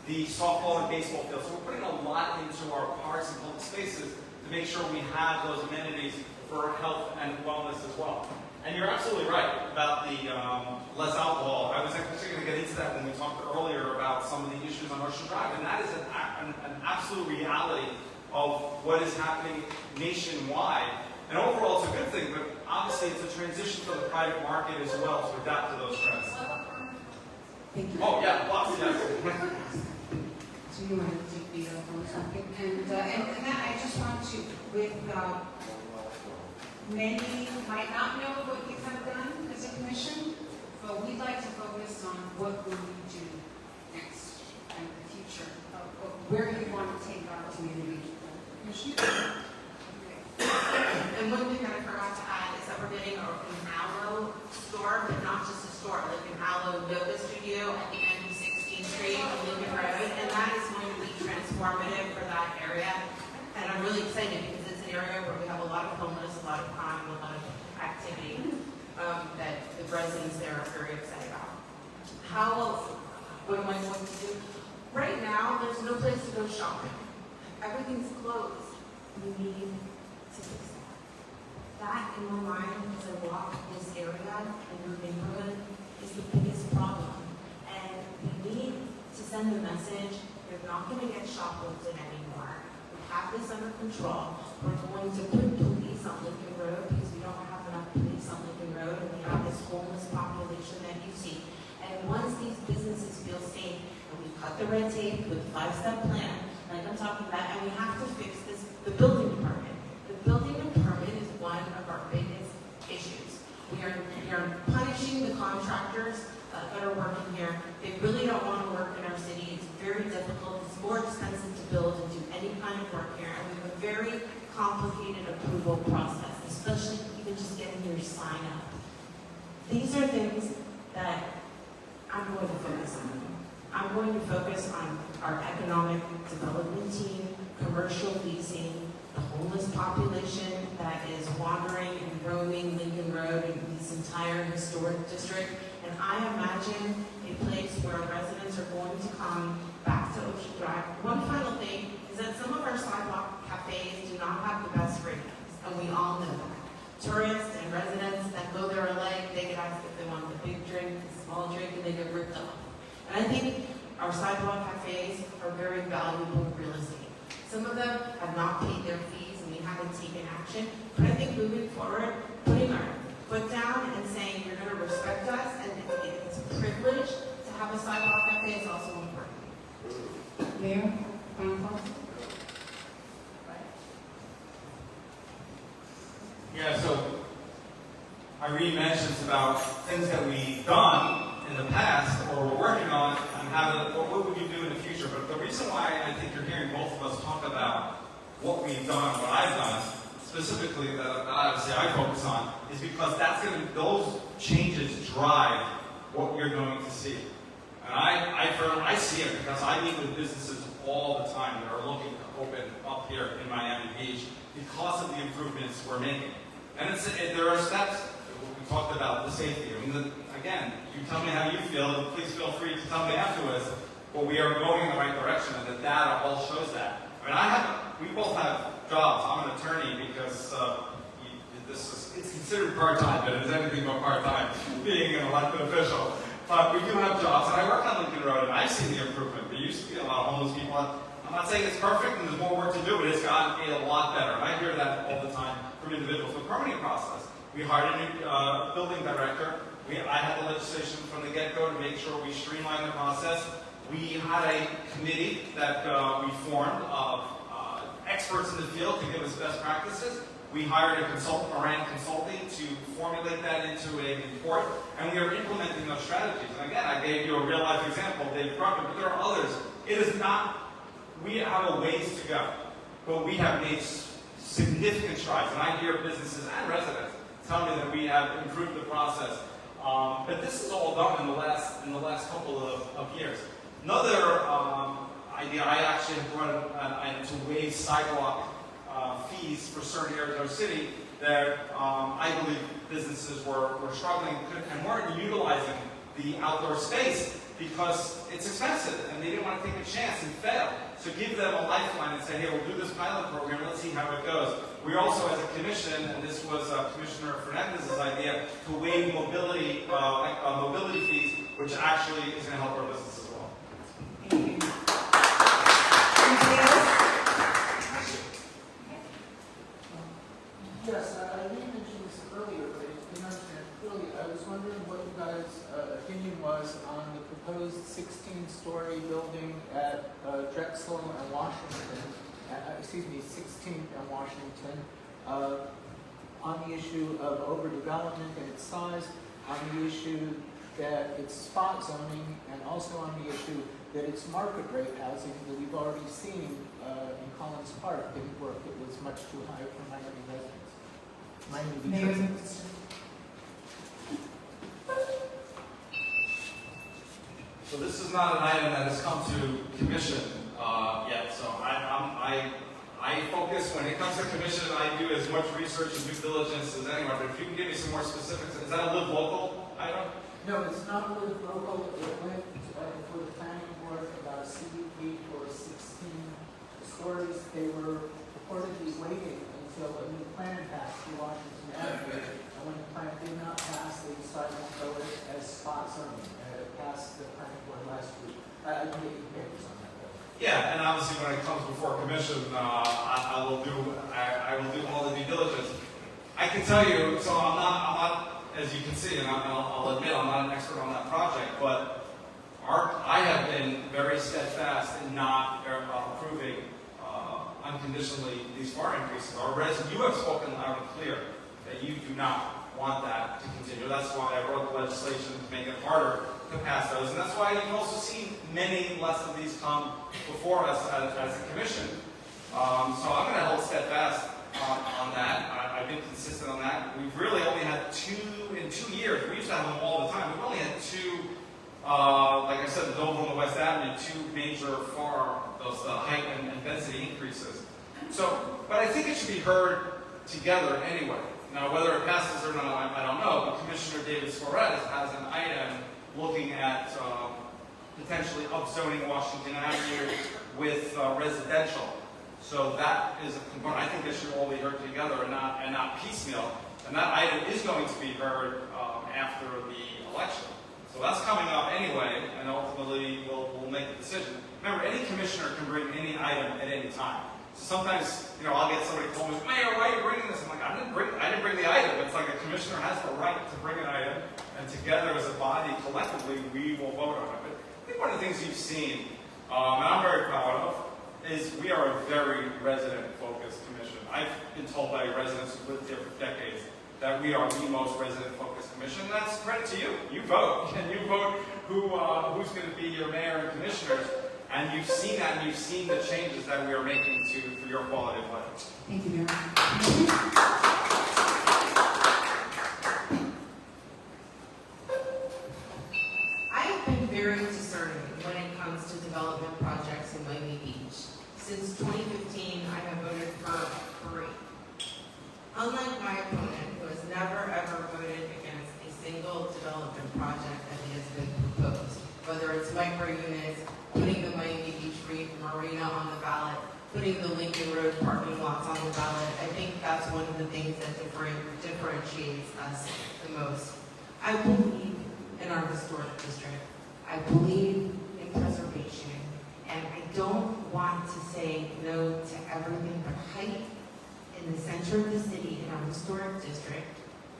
[SPEAKER 3] the softball and baseball fields. So we're putting a lot into our parks and public spaces to make sure we have those amenities for health and wellness as well. And you're absolutely right about the less alcohol. I was actually going to get into that when we talked earlier about some of the issues on Ocean Drive, and that is an absolute reality of what is happening nationwide. And overall, it's a good thing, but obviously it's a transition for the private market as well to adapt to those trends.
[SPEAKER 1] Thank you.
[SPEAKER 3] Oh yeah, lots, yes.
[SPEAKER 1] So you want to take the phone something? And that I just want to, with many might not know what you have done as a commission, but we'd like to focus on what will you do next and the future of where you want to take our community.
[SPEAKER 2] And one thing that I forgot to add is that we're getting an Aloe store, but not just a store, like an Aloe yoga studio at the end of 16th Street on Lincoln Road, and that is going to be transformative for that area. And I'm really excited because it's an area where we have a lot of homeless, a lot of crime, a lot of activity that the residents there are very excited about. What am I going to do? Right now, there's no place to go shopping. Everything's closed. We need to fix that. That, in my mind, as I walk this area in your neighborhood, is the biggest problem. And we need to send the message, you're not going to get shoplifted anymore. We have this under control. We're going to put police on Lincoln Road because we don't have enough police on Lincoln Road, and we have this homeless population that you see. And once these businesses feel safe, and we cut the red tape with a 5-step plan, like I'm talking about, and we have to fix this, the building department. The building department is one of our biggest issues. We are punishing the contractors that are working here. They really don't want to work in our city. It's very difficult. It's more expensive to build and do any kind of work here. And we have a very complicated approval process, especially even just getting your sign up. These are things that I'm going to focus on. I'm going to focus on our economic development team, commercial leasing, the homeless population that is wandering and roaming Lincoln Road and this entire historic district. And I imagine a place where residents are going to come back to Ocean Drive. One final thing is that some of our sidewalk cafes do not have the best ratings, and we all know that. Tourists and residents that go there alike, they get asked if they want the big drink, the small drink, and they get ripped off. And I think our sidewalk cafes are very valuable real estate. Some of them have not paid their fees and we haven't taken action, but I think moving forward, putting our foot down and saying you're going to respect us and it's a privilege to have a sidewalk cafe is also important.
[SPEAKER 1] Mayor, final thoughts?
[SPEAKER 3] Yeah, so Irene mentions about things that we've done in the past or we're working on and what would you do in the future. But the reason why I think you're hearing both of us talk about what we've done, what I've done, specifically that obviously I focus on, is because those changes drive what you're going to see. And I see it because I meet with businesses all the time that are looking to open up here in Miami Beach because of the improvements we're making. And there are steps. We talked about the safety. I mean, again, you tell me how you feel, but please feel free to tell me afterwards. But we are going in the right direction, and the data all shows that. I mean, we both have jobs. I'm an attorney because it's considered part-time, but it's anything but part-time, being an elected official. But we do have jobs, and I work on Lincoln Road, and I've seen the improvement. There used to be a lot of homeless people. I'm not saying it's perfect, and there's more work to do, but it's gotten a lot better. And I hear that all the time from individuals. The permitting process. We hired a new building director. I had the legislation from the get-go to make sure we streamline the process. We had a committee that we formed of experts in the field to give us best practices. We hired a consultant, Moran Consulting, to formulate that into a report, and we are implementing those strategies. And again, I gave you a real-life example of David Crocker, but there are others. It is not, we have a ways to go, but we have made significant strides. And I hear businesses and residents tell me that we have improved the process. But this is all done in the last couple of years. Another idea I actually have brought to waive sidewalk fees for certain areas of our city that I believe businesses were struggling and weren't utilizing the outdoor space because it's expensive and they didn't want to take a chance and fail. So give them a lifeline and say, hey, we'll do this pilot program, let's see how it goes. We also, as a commission, and this was Commissioner Fernandez's idea, to waive mobility fees, which actually is going to help our business as well.
[SPEAKER 2] Thank you. Anybody else?
[SPEAKER 5] Yes, I didn't mention this earlier, but I didn't understand clearly. I was wondering what you guys' opinion was on the proposed 16-story building at Drexel and Washington, 16th and Washington, on the issue of overdevelopment and its size, on the issue that it's spot zoning, and also on the issue that it's market rate housing that we've already seen in Collins Park didn't work. It was much too high for Miami residents.
[SPEAKER 2] Mayor.
[SPEAKER 3] So this is not an item that has come to commission yet. So I focus, when it comes to commission, I do as much research and due diligence as anyone. But if you can give me some more specifics, is that a live local item?
[SPEAKER 5] No, it's not really local. It went for the planning board about a CUP for 16 stories. They were reportedly waiting until a new plan passed for Washington Avenue. And when the plan did not pass, they decided to go it as spot zoning. It passed the planning board last week. I can get you papers on that though.
[SPEAKER 3] Yeah, and obviously when it comes before commission, I will do all the due diligence. I can tell you, so I'm not, as you can see, and I'll admit I'm not an expert on that project, but I have been very steadfast in not approving unconditionally these FAR increases. You have spoken loud and clear that you do not want that to continue. That's why I wrote the legislation to make it harder to pass those, and that's why you've also seen many less of these come before us as a commission. So I'm going to hold steadfast on that. I've been consistent on that. We've really only had in 2 years. We used to have them all the time. We've only had two, like I said, the Dover and the West Avenue, two major those height and density increases. So, but I think it should be heard together anyway. Now, whether it passes or not, I don't know. But Commissioner David Suarez has an item looking at potentially upzoning Washington Avenue with residential. So that is a component. I think they should all be heard together and not piecemeal. And that item is going to be heard after the election. So that's coming up anyway, and ultimately we'll make a decision. Remember, any commissioner can bring any item at any time. So sometimes, I'll get somebody call me, Mayor, why are you bringing this? I'm like, I didn't bring the item. It's like a commissioner has the right to bring an item, and together as a body, collectively, we will vote on it. But I think one of the things you've seen, and I'm very proud of, is we are a very resident-focused commission. I've been told by residents who've lived here for decades that we are the most resident-focused commission. And that's credit to you. You vote, and you vote who's going to be your mayor and commissioners. And you've seen that, and you've seen the changes that we are making for your quality of life.
[SPEAKER 2] Thank you, Mayor. I have been very discerning when it comes to development projects in Miami Beach. Since 2015, I have voted for 3. Unlike my opponent, who has never ever voted against a single development project that has been proposed, whether it's micro units, putting the Miami Beach Marina on the ballot, putting the Lincoln Road parking lots on the ballot. I think that's one of the things that differentiates us the most. I believe in our historic district. I believe in preservation. And I don't want to say no to everything, but height in the center of the city in our historic district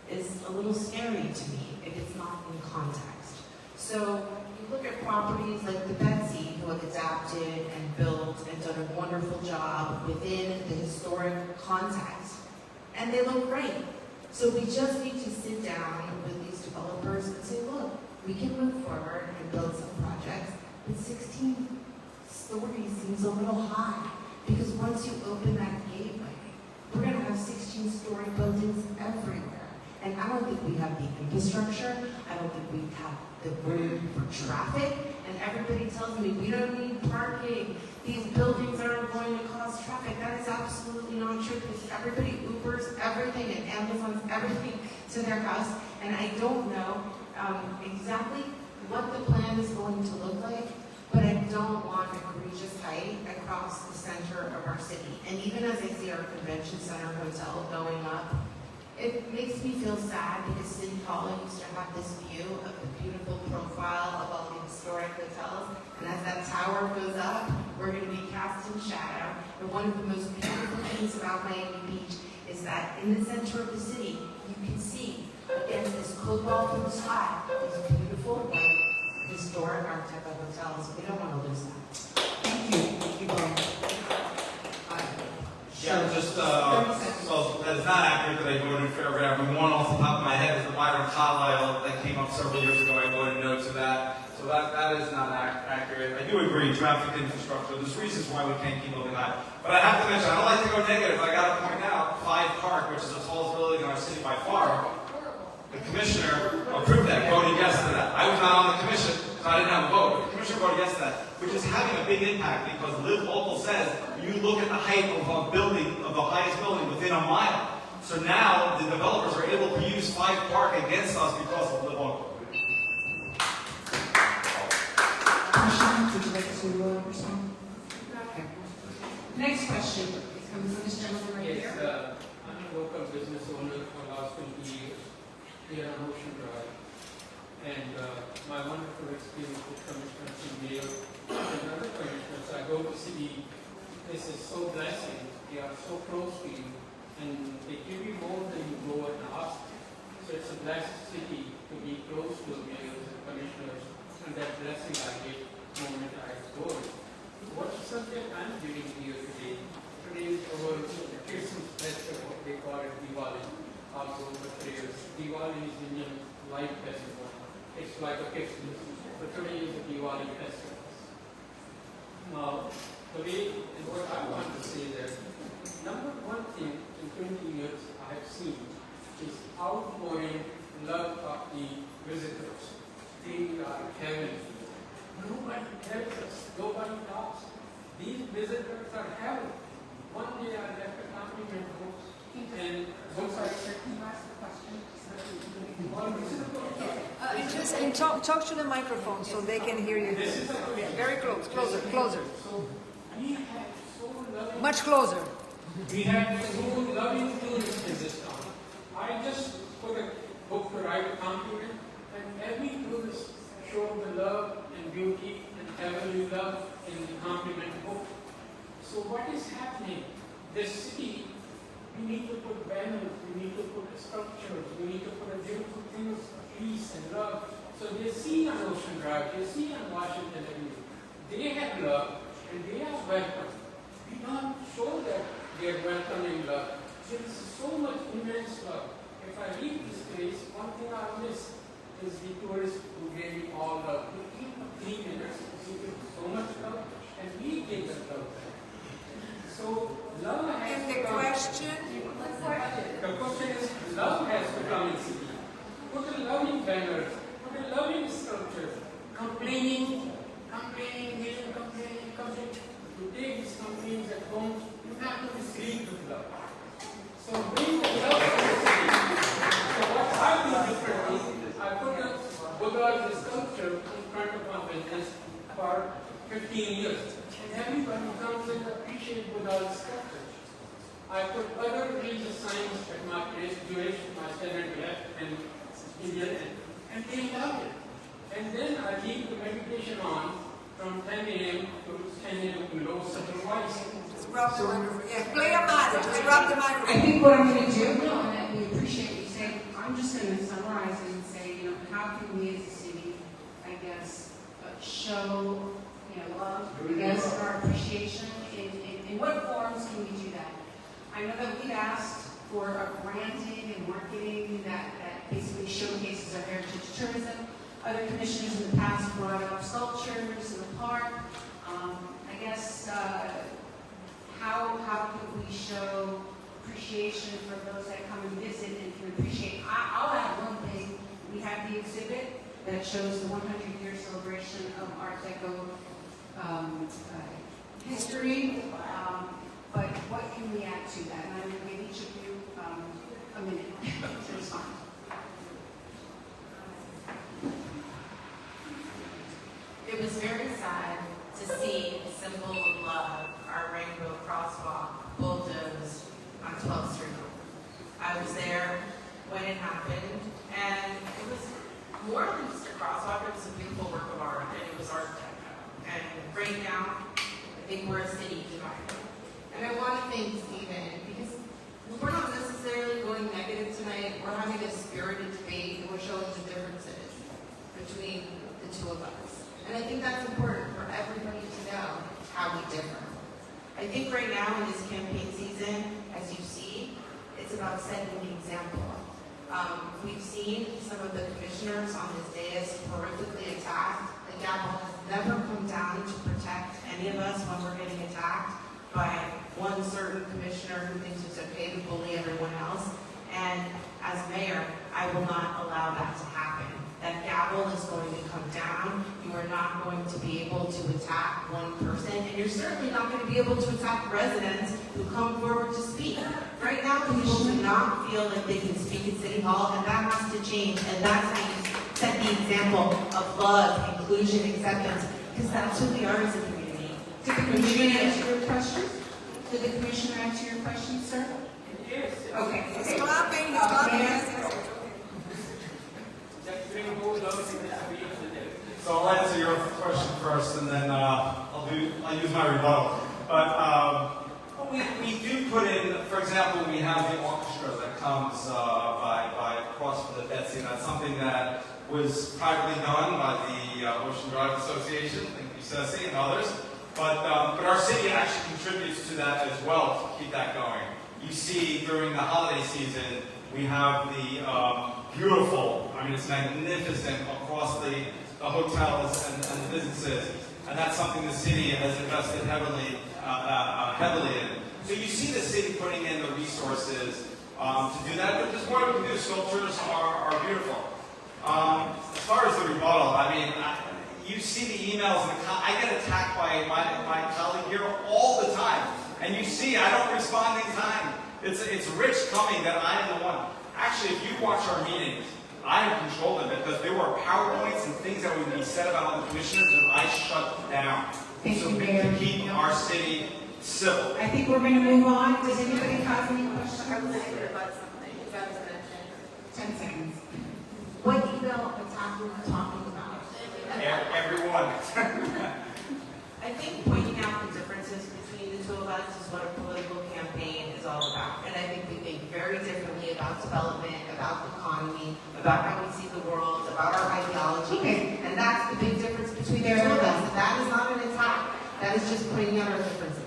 [SPEAKER 2] is a little scary to me if it's not in context. So you look at properties like the Betsy, who have adapted and built and done a wonderful job within the historic context, and they look great. So we just need to sit down with these developers and say, look, we can move forward and build some projects, but 16 stories seems a little high, because once you open that gateway, we're going to have 16-story buildings everywhere. And I don't think we have the infrastructure. I don't think we have the room for traffic. And everybody tells me we don't need parking. These buildings aren't going to cause traffic. That is absolutely not true, because everybody Ubers everything and Amazons everything to their house. And I don't know exactly what the plan is going to look like, but I don't want egregious height across across the center of our city. And even as I see our convention center hotel going up, it makes me feel sad because City Hall used to have this view of the beautiful profile of all the historic hotels. And as that tower goes up, we're going to be cast in shadow. And one of the most beautiful things about Miami Beach is that in the center of the city, you can see against this cobalt blue sky, these beautiful white historic Art Deco hotels. We don't want to lose that.
[SPEAKER 1] Thank you. Thank you both.
[SPEAKER 3] Yeah, just, so that is not accurate that I voted in favor of every one off the top of my head is the Byron Carlisle that came up several years ago. I voted no to that. So that is not accurate. I do agree, traffic infrastructure. There's reasons why we can't keep moving high. But I have to mention, I don't like to go negative. I got to point out 5 Park, which is the tallest building in our city by far. The commissioner approved that, voted yes to that. I was not on the commission, so I didn't have a vote. But the commissioner voted yes to that, which is having a big impact because Live Local says you look at the height of a building, of the highest building within a mile. So now the developers are able to use 5 Park against us because of Live Local.
[SPEAKER 1] Would you like to respond? Okay. Next question is coming from this gentleman right
[SPEAKER 6] Yes,
[SPEAKER 1] here.
[SPEAKER 6] I'm a local business owner for the last 20 years here on Ocean Drive. And my wonderful experience with commissioners and mayor and other commissioners, I go to city, this is so blessing. They are so close to you and they give you more than you go and ask. So it's a blessed city to be close to the mayors and commissioners, and that blessing I get the moment I go. What subject I'm giving here today? Today is our Christmas festival, they call it Diwali, also the prayers. Diwali is Indian light festival. It's like a Christmas, but today is the Diwali festival. Now, today, and what I want to say that number one thing in 20 years I have seen is outpouring love of the visitors. They are heavenly. Nobody tells us, nobody talks. These visitors are heaven. One day I left a compliment book and once I said,
[SPEAKER 7] And talk to the microphone so they can hear you. Very close, closer.
[SPEAKER 6] So we have so loving,
[SPEAKER 7] Much closer.
[SPEAKER 6] we have so loving tourists in this town. I just put a book to write a compliment, and every tourist showed the love and beauty and heavenly love in the compliment book. So what is happening? This city, we need to put banners, we need to put sculptures, we need to put beautiful things, peace and love. So they see on Ocean Drive, they see on Washington Avenue. They have love and they are welcome. We don't show that they are welcoming love. There is so much immense love. If I leave this place, one thing I miss is the tourists who gave me all love. They came for 3 minutes, they give so much love, and we gave them love back. So love has
[SPEAKER 7] And
[SPEAKER 6] to
[SPEAKER 7] the
[SPEAKER 6] come.
[SPEAKER 7] question?
[SPEAKER 6] The question is, love has to come in city. Put a loving banner, put a loving sculpture, complaining. To take these complaints at home, you have to receive with love. So bring the love to the city. So what I do differently, I put a Buddha's sculpture in front of my business for 15 years. And everybody comes and appreciates Buddha's sculpture. I put other religious signs at my place, Jewish, my standard left, and Indian, and they love it. And then I leave the meditation on from 10 a.m. to 10 a.m. to low sacrifice.
[SPEAKER 7] Just rub the microphone. Yeah, play a mother. Just rub the
[SPEAKER 1] I
[SPEAKER 7] microphone.
[SPEAKER 1] think what I'm going to do, and we appreciate you saying, I'm just going to summarize it and say, how can we as a city, I guess, show, love, I guess, our appreciation, in what forms can we do that? I know that we've asked for a branding and marketing that basically showcases our heritage tourism. Other commissioners in the past brought up sculptures in the park. I guess, how can we show appreciation for those that come and visit and can appreciate? I'll add one thing. We have the exhibit that shows the 100-year celebration of Art Deco history. But what can we add to that? And I'm going to give each of you a minute to respond.
[SPEAKER 2] It was very sad to see a symbol of love city divided. And I want to thank Stephen, because we're not necessarily going negative tonight. We're having a spirited debate, and we're showing the differences between the two of us. And I think that's important for everybody to know how we differ. I think right now in this campaign season, as you see, it's about setting the example. We've seen some of the commissioners on this dais horrifically attacked. The gavel has never come down to protect any of us when we're getting attacked by one certain commissioner who thinks it's okay to bully everyone else. And as mayor, I will not allow that to happen. That gavel is going to come down. You are not going to be able to attack one person, and you're certainly not going to be able to attack residents who come forward to speak. Right now, people do not feel like they can speak at City Hall, and that has to change, and that's how you set the example of love, inclusion, acceptance, because that's who we are as a community.
[SPEAKER 1] Did the commissioner answer your question? Did the commissioner answer your question, sir?
[SPEAKER 6] Yes.
[SPEAKER 1] Okay.
[SPEAKER 7] He's clapping, he's clapping.
[SPEAKER 3] So I'll answer your question first, and then I'll use my rebuttal. But we do put in, for example, we have the orchestra that comes by across from the Betsy, and that's something that was privately done by the Ocean Drive Association, thank you, Ceci, and others. But our city actually contributes to that as well to keep that going. You see, during the holiday season, we have the beautiful, I mean, it's magnificent across the hotels and the businesses. And that's something the city has invested heavily in. So you see the city putting in the resources to do that, but there's more we can do. Sculptures are beautiful. As far as the rebuttal, I mean, you see the emails, and I get attacked by my colleague here all the time. And you see, I don't respond in time. It's rich coming that I am the one. Actually, if you watch our meetings, I have controlled them because there were PowerPoints and things that would be said about all the commissioners, and I shut down.
[SPEAKER 1] Thank
[SPEAKER 3] so
[SPEAKER 1] you,
[SPEAKER 3] we
[SPEAKER 1] Mayor.
[SPEAKER 3] can keep our city civil.
[SPEAKER 1] I think we're going to move on. Does anybody have any questions?
[SPEAKER 2] I was thinking about something that was mentioned.
[SPEAKER 1] 10 seconds.
[SPEAKER 2] What email attack were you talking about?
[SPEAKER 3] Everyone.
[SPEAKER 2] I think pointing out the differences between the two of us is what a political campaign is all about. And I think we think very differently about development, about the economy, about how we see the world, about our ideology.
[SPEAKER 1] Okay.
[SPEAKER 2] And that's the big difference between the two of us. That is not an attack. That is just pointing out our differences.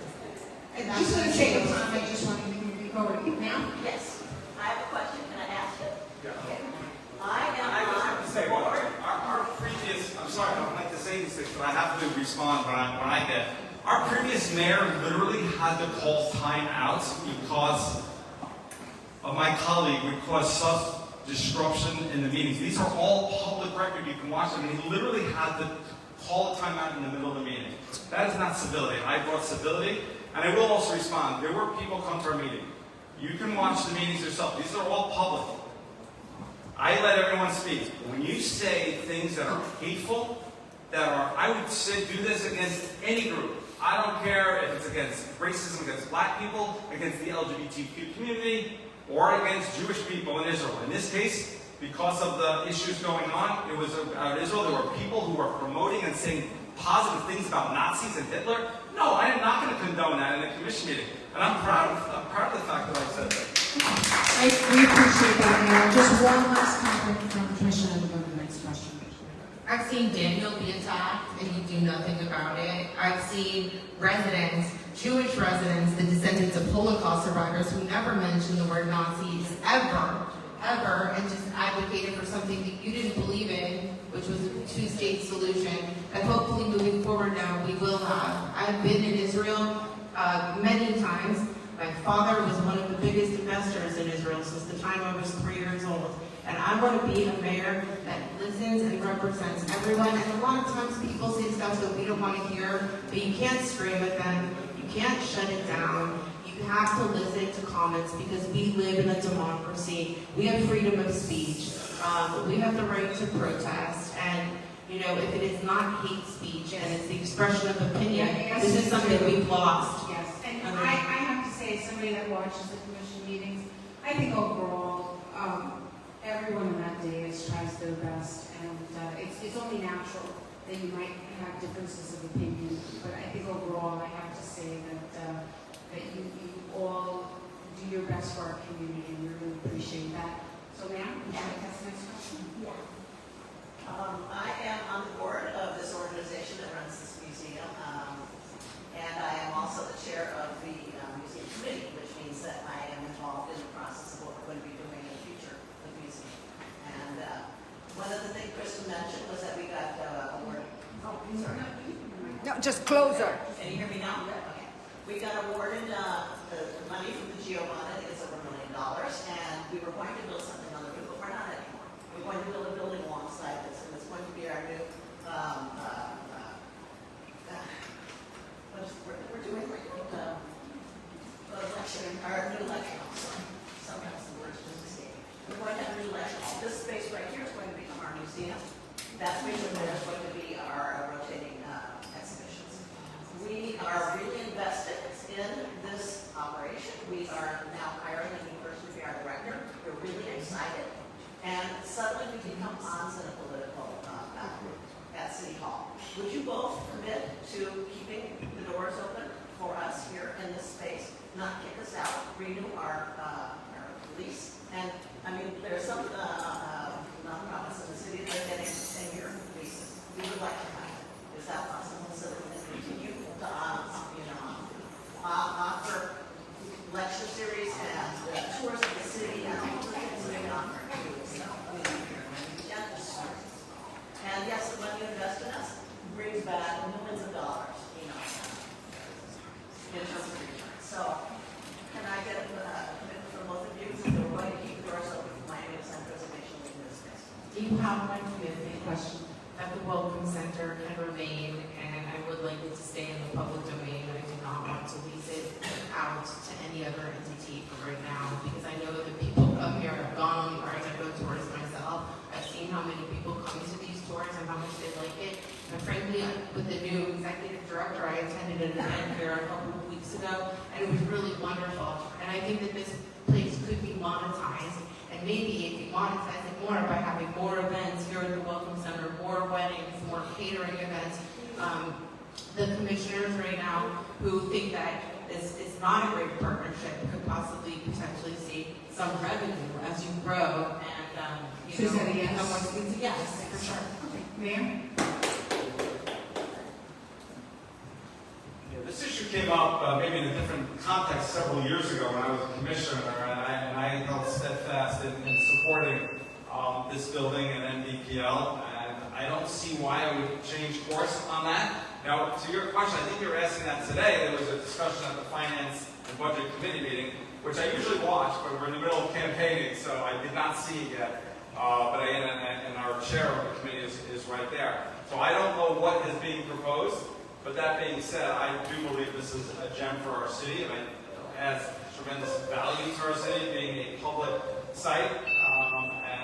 [SPEAKER 2] And that's
[SPEAKER 1] Just for the sake of time, I just wanted to move you forward. Ma'am?
[SPEAKER 8] Yes, I have a question, can I ask it?
[SPEAKER 3] Yeah.
[SPEAKER 8] I am
[SPEAKER 3] I just have to say,
[SPEAKER 8] board.
[SPEAKER 3] our previous, I'm sorry, I don't like to say these things, but I have to respond when I get. Our previous mayor literally had to call time out because of my colleague would cause such disruption in the meetings. These are all public record, you can watch them, and he literally had to call a timeout in the middle of the meeting. That is not civility. I brought civility, and I will also respond. There were people come to our meeting. You can watch the meetings yourself. These are all public. I let everyone speak. When you say things that are hateful, that are, I would say do this against any group. I don't care if it's against racism, against black people, against the LGBTQ community, or against Jewish people in Israel. In this case, because of the issues going on, it was about Israel. There were people who were promoting and saying positive things about Nazis and Hitler. No, I am not going to condone that in a commission meeting. And I'm proud of the fact that I said that.
[SPEAKER 1] We appreciate that, Mayor. Just one last comment from the Commissioner, and we'll go to the next question.
[SPEAKER 2] I've seen Daniel be attacked and you do nothing about it. I've seen residents, Jewish residents, the descendants of Holocaust survivors who never mentioned the word Nazis ever, and just advocated for something that you didn't believe in, which was a two-state solution, that hopefully moving forward now we will have. I've been in Israel many times. My father was one of the biggest investors in Israel since the time I was 3 years old. And I want to be a mayor that listens and represents everyone. And a lot of times people say stuff that we don't want to hear, but you can't scream at them. You can't shut it down. You have to listen to comments because we live in a democracy. We have freedom of speech. We have the right to protest. And, you know, if it is not hate speech and it's the expression of opinion, this is something we've lost.
[SPEAKER 1] Yes, and I have to say, as somebody that watches the commission meetings, I think overall, everyone in that day tries their best, and it's only natural that you might have differences of opinion, but I think overall, I have to say,
[SPEAKER 7] No, just closer.
[SPEAKER 8] Can you hear me now? Okay. We got awarded the money from the GEO bond, I think it's over $1 million, and we were going to build something on the roof, but we're not anymore. We're going to build a building alongside this, and it's going to be our new, we're doing lecture, our new lecture hall, sorry. Sometimes the words just escape. We're going to have a new lecture hall. This space right here is going to become our museum. That space over there is going to be our rotating exhibitions. We are really invested in this operation. We are now hiring a new person to be our director. We're really excited. And suddenly we become pawns in a political battle at City Hall. Would you both commit to keeping the doors open for us here in this space, not kick us out, renew our lease? And I mean, there's some nonprofits in the city that are getting 10-year leases. We would like to have it. Is that possible? So that we can continue to offer lecture series and tours of the city and all the things that we offer to and yes, the money you invest in us brings back millions of dollars, in terms of return. So, can I get a commitment from both of you that we're going to keep the doors open for Miami Sun Preservation League in this space?
[SPEAKER 2] Do you have one commitment question that the Welcome Center can remain, and I would like it to stay in the public domain. I do not want to lease it out to any other entity for right now, because I know that people come here, I've gone on the Art Deco tours myself, I've seen how many people come to these tours and how much they like it, and frankly, with the new executive director, I attended an event here a couple of weeks ago, and it was really wonderful, and I think that this place could be monetized, and maybe if you monetize it more by having more events here at the Welcome Center, more weddings, more catering events. The commissioners right now who think that this is not a great partnership could possibly potentially see some revenue as you grow and
[SPEAKER 1] So is that a yes?
[SPEAKER 2] someone thinks yes, for sure.
[SPEAKER 1] Mayor?
[SPEAKER 3] Yeah, this issue came up maybe in a different context several years ago when I was a commissioner, and I held steadfast in supporting this building and NDPL, and I don't see why I would change course on that. Now, to your question, I think you were asking that today. There was a discussion at the Finance and Budget Committee meeting, which I usually watch, but we're in the middle of campaigning, so I did not see it yet. But and our chair of the committee is right there. So I don't know what is being proposed, but that being said, I do believe this is a gem for our city, and it adds tremendous value to our city, being a public site, and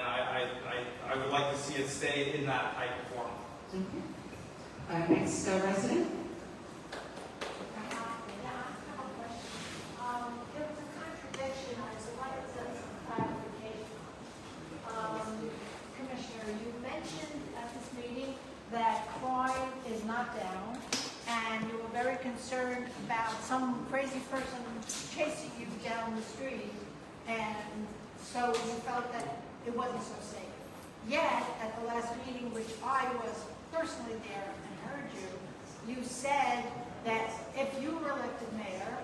[SPEAKER 3] I would like to see it stay in that type of form.
[SPEAKER 1] Next resident?
[SPEAKER 9] There was a contradiction, so I wanted some clarification. Commissioner, you mentioned at this meeting that crime is not down, and you were very concerned about some crazy person chasing you down the street, and so you felt that it wasn't so safe. Yet, at the last meeting, which I was personally there and heard you, you said that if you were elected mayor,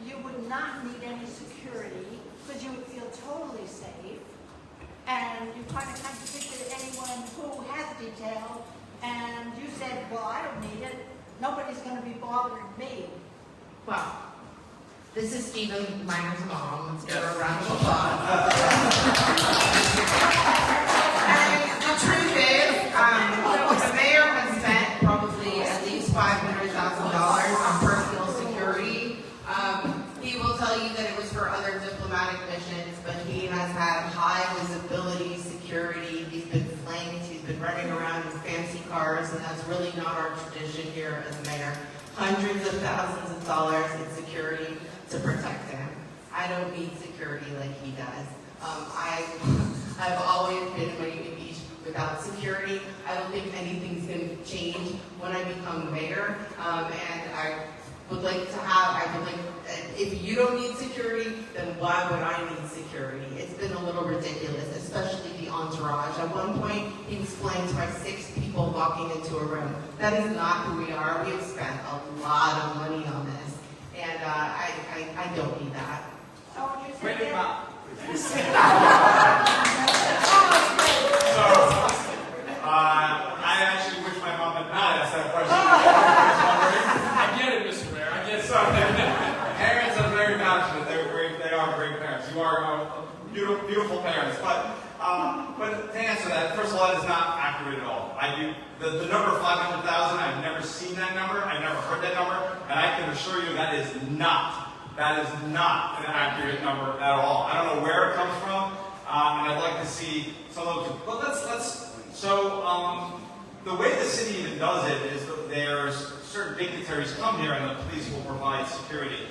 [SPEAKER 9] you would not need any security because you would feel totally safe. And you kind of contradicted anyone who has detail, and you said, well, I don't need it. Nobody's going to be bothering me.
[SPEAKER 2] Well, this is Stephen Miner's mom. Let's give her a round of applause. And the truth is, the mayor has spent probably at least $500,000 on personal security. He will tell you that it was for other diplomatic missions, but he has had high visibility security. He's been flanked. He's been running around in fancy cars, and that's really not our tradition here as mayor. Hundreds of thousands of dollars in security to protect him. I don't need security like he does. I've always been in Miami Beach without security. I don't think anything's going to change when I become mayor. And I would like to if you don't need security, then why would I need security? It's been a little ridiculous, especially the entourage. At one point, he explained to my 6 people walking into a room. That is not who we are. We have spent a lot of money on this. And I don't need that.
[SPEAKER 9] So you
[SPEAKER 3] Wait
[SPEAKER 9] said
[SPEAKER 3] a
[SPEAKER 9] that.
[SPEAKER 3] minute. So, I actually wish my mom had not asked that question. Parents are very passionate. They are great parents. You are beautiful, beautiful parents. But to answer that, first of all, that is not accurate at all. The number 500,000. I've never seen that number. I've never heard that number, and I can assure you that is not an accurate number at all. I don't know where it comes from, and I'd like to see some of those. But So the way the city even does it is that there's certain dignitaries come here, and the police will provide security.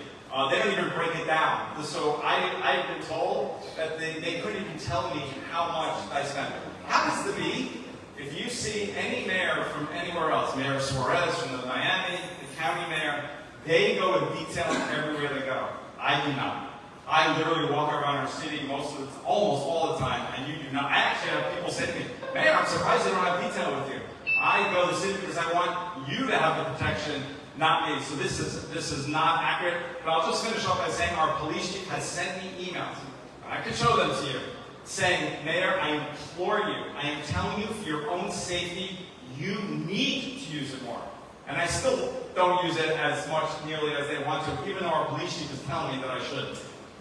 [SPEAKER 3] They don't even break it down. So I've been told that they couldn't even tell me how much I spent. Happens to be, if you see any mayor from anywhere else, Mayor Suarez from the Miami, the county mayor, they go in detail everywhere they go. I do not. I literally walk around our city almost all the time, and you do not. I actually have people say to me, Mayor, I'm surprised they don't have detail with you. I go to the city because I want you to have the protection, not me. So this is not accurate. But I'll just finish off by saying our police chief has sent me emails, and I can show them to you, saying, Mayor, I implore you, I am telling you for your own safety, you need to use it more. And I still don't use it as much nearly as they want to, even though our police chief is telling me that I should.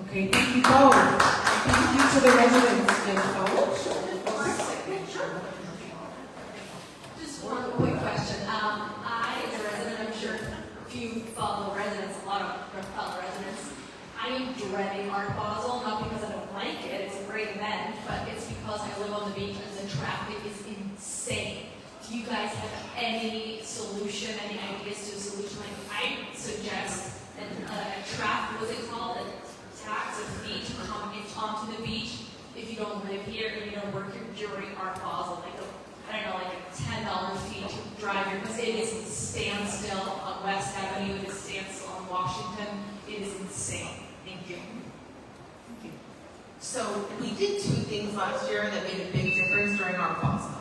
[SPEAKER 1] Okay, thank you both. Thank you to the residents involved.
[SPEAKER 4] Just one quick question. I, as a resident, I'm sure if you follow residents, a lot of fellow residents, I am dreading Art Basel, not because I don't like it, it's a great event, but it's because I live on the beach and the traffic is insane. Do you guys have any solution, any ideas to a solution? Like, I suggest a traffic, what's it called? A tax, a fee to come onto the beach if you don't live here and you don't work here during Art Basel. Like I don't know, like a $10 fee to drive here, because it is standstill on West Avenue, it is standstill on Washington. It is insane. Thank you.
[SPEAKER 2] So we did two things last year that made a big difference during our Basel.